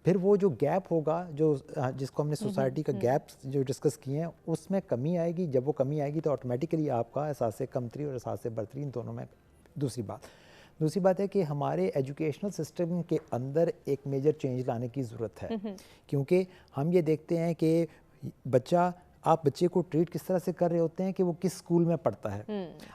फिर वो जो गैप होगा जो जिसको हमने सोसाइटी का गैप्स जो डिस्कस किए हैं उसमें कमी आएगी। जब वो कमी आएगी तो ऑटोमेटिकली आपका एहसास कमतरी और एहसास बर्तरी इन दोनों में। दूसरी बात है कि हमारे एजुकेशनल सिस्टम के अंदर एक मेजर चेंज लाने की ज़रूरत है, क्योंकि हम ये देखते हैं कि आप बच्चे को ट्रीट किस तरह से कर रहे होते हैं कि वो किस स्कूल में पढ़ता है।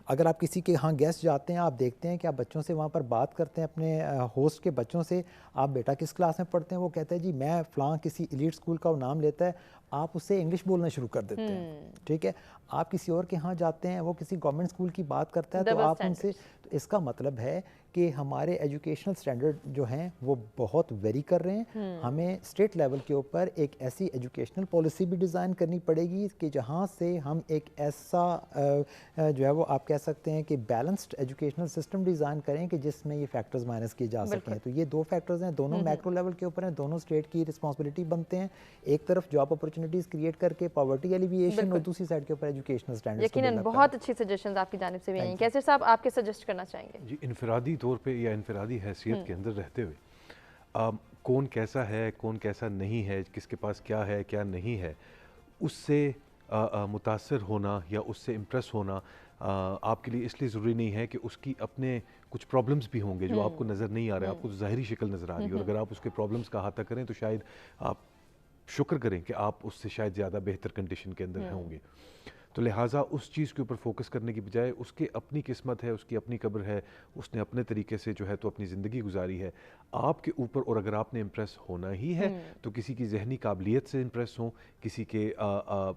अगर आप किसी के यहाँ गेस्ट जाते हैं, आप देखते हैं कि आप बच्चों से वहाँ पर बात करते हैं, अपने होस्ट के बच्चों से, आप बेटा किस क्लास में पढ़ते हैं, वो कहता है जी मैं फ़लाँ किसी एलीट स्कूल का वो नाम लेता है, आप उससे इंग्लिश बोलना शुरू कर देते हैं। ठीक है, आप किसी और के यहाँ जाते हैं, वो किसी गवर्नमेंट स्कूल की बात करता है, तो आप उनसे, तो इसका मतलब है कि हमारे एजुकेशनल स्टैंडर्ड जो हैं वो बहुत वेरी कर रहे हैं। हमें स्टेट लेवल के ऊपर एक ऐसी एजुकेशनल पॉलिसी भी डिज़ाइन करनी पड़ेगी कि जहाँ से हम एक ऐसा जो है वो आप कह सकते हैं कि बैलेंस्ड एजुकेशनल सिस्टम डिज़ाइन करें कि जिसमें ये फैक्टर्स माइनस किए जा सकें। तो ये दो फैक्टर्स हैं, दोनों मैक्रो लेवल के ऊपर हैं, दोनों स्टेट की रिस्पॉन्सिबिलिटी बनते हैं। एक तरफ जॉब अपॉर्चुनिटीज़ क्रिएट करके पॉवर्टी एलिविएशन, और दूसरी साइड के ऊपर एजुकेशनल स्टैंडर्ड्स। यकीनन बहुत अच्छी सजेशंस आपकी जानिब से भी आई हैं। कैसर साहब, आप क्या सजेस्ट करना चाहेंगे? जी, इनफरादी तौर पे या इनफरादी हैसियत के अंदर रहते हुए कौन कैसा है, कौन कैसा नहीं है, किसके पास क्या है क्या नहीं है, उससे मुतासर होना या उससे इम्प्रेस होना आपके लिए इसलिए ज़रूरी नहीं है कि उसकी अपने कुछ प्रॉब्लम्स भी होंगे जो आपको नज़र नहीं आ रहे, आपको तो ज़ाहिरी शक्ल नज़र आ रही है, और अगर आप उसके प्रॉब्लम्स का अहाता करें तो शायद आप शुक्र करें कि आप उससे शायद ज़्यादा बेहतर कंडीशन के अंदर होंगे। तो लिहाजा उस चीज़ के ऊपर फोकस करने की बजाय उसकी अपनी किस्मत है, उसकी अपनी कब्र है, उसने अपने तरीके से जो है तो अपनी ज़िंदगी गुजारी है, आपके ऊपर, और अगर आपने इम्प्रेस होना ही है तो किसी की जहनी काबिलियत से इम्प्रेस हों, किसी के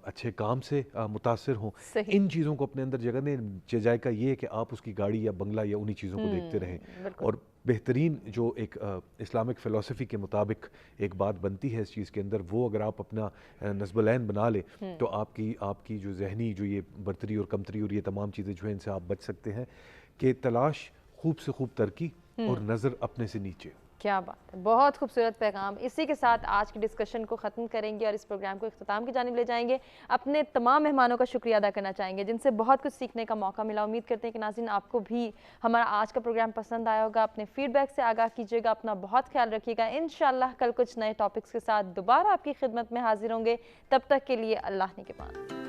अच्छे काम से मुतासर हों, इन चीज़ों को अपने अंदर जगह दें। जायका ये है कि आप उसकी गाड़ी या बंगला या उन्हीं चीज़ों को देखते रहें। और बेहतरीन जो एक इस्लामिक फ़िलासफ़ी के मुताबिक एक बात बनती है इस चीज़ के अंदर, वो अगर आप अपना नस्बलैन बना ले तो आपकी जो जहनी जो ये बर्तरी और कमतरी और ये तमाम चीज़ें जो है इनसे आप बच सकते हैं। कि तलाश खूब से खूब तरक्की और नज़र अपने से नीचे। क्या बात है, बहुत खूबसूरत पैगाम। इसी के साथ आज की डिस्कशन को ख़त्म करेंगे और इस प्रोग्राम को इख्तिताम की जानिब ले जाएंगे। अपने तमाम मेहमानों का शुक्रिया अदा करना चाहेंगे जिनसे बहुत कुछ सीखने का मौका मिला। उम्मीद करते हैं कि नाज़रीन आपको भी हमारा आज का प्रोग्राम पसंद आया होगा। अपने फीडबैक से आगाह कीजिएगा, अपना बहुत ख्याल रखिएगा। इंशाअल्लाह कल कुछ नए टॉपिक्स के साथ दोबारा आपकी खिदमत में हाजिर होंगे। तब तक के लिए अल्लाह ने के बाद।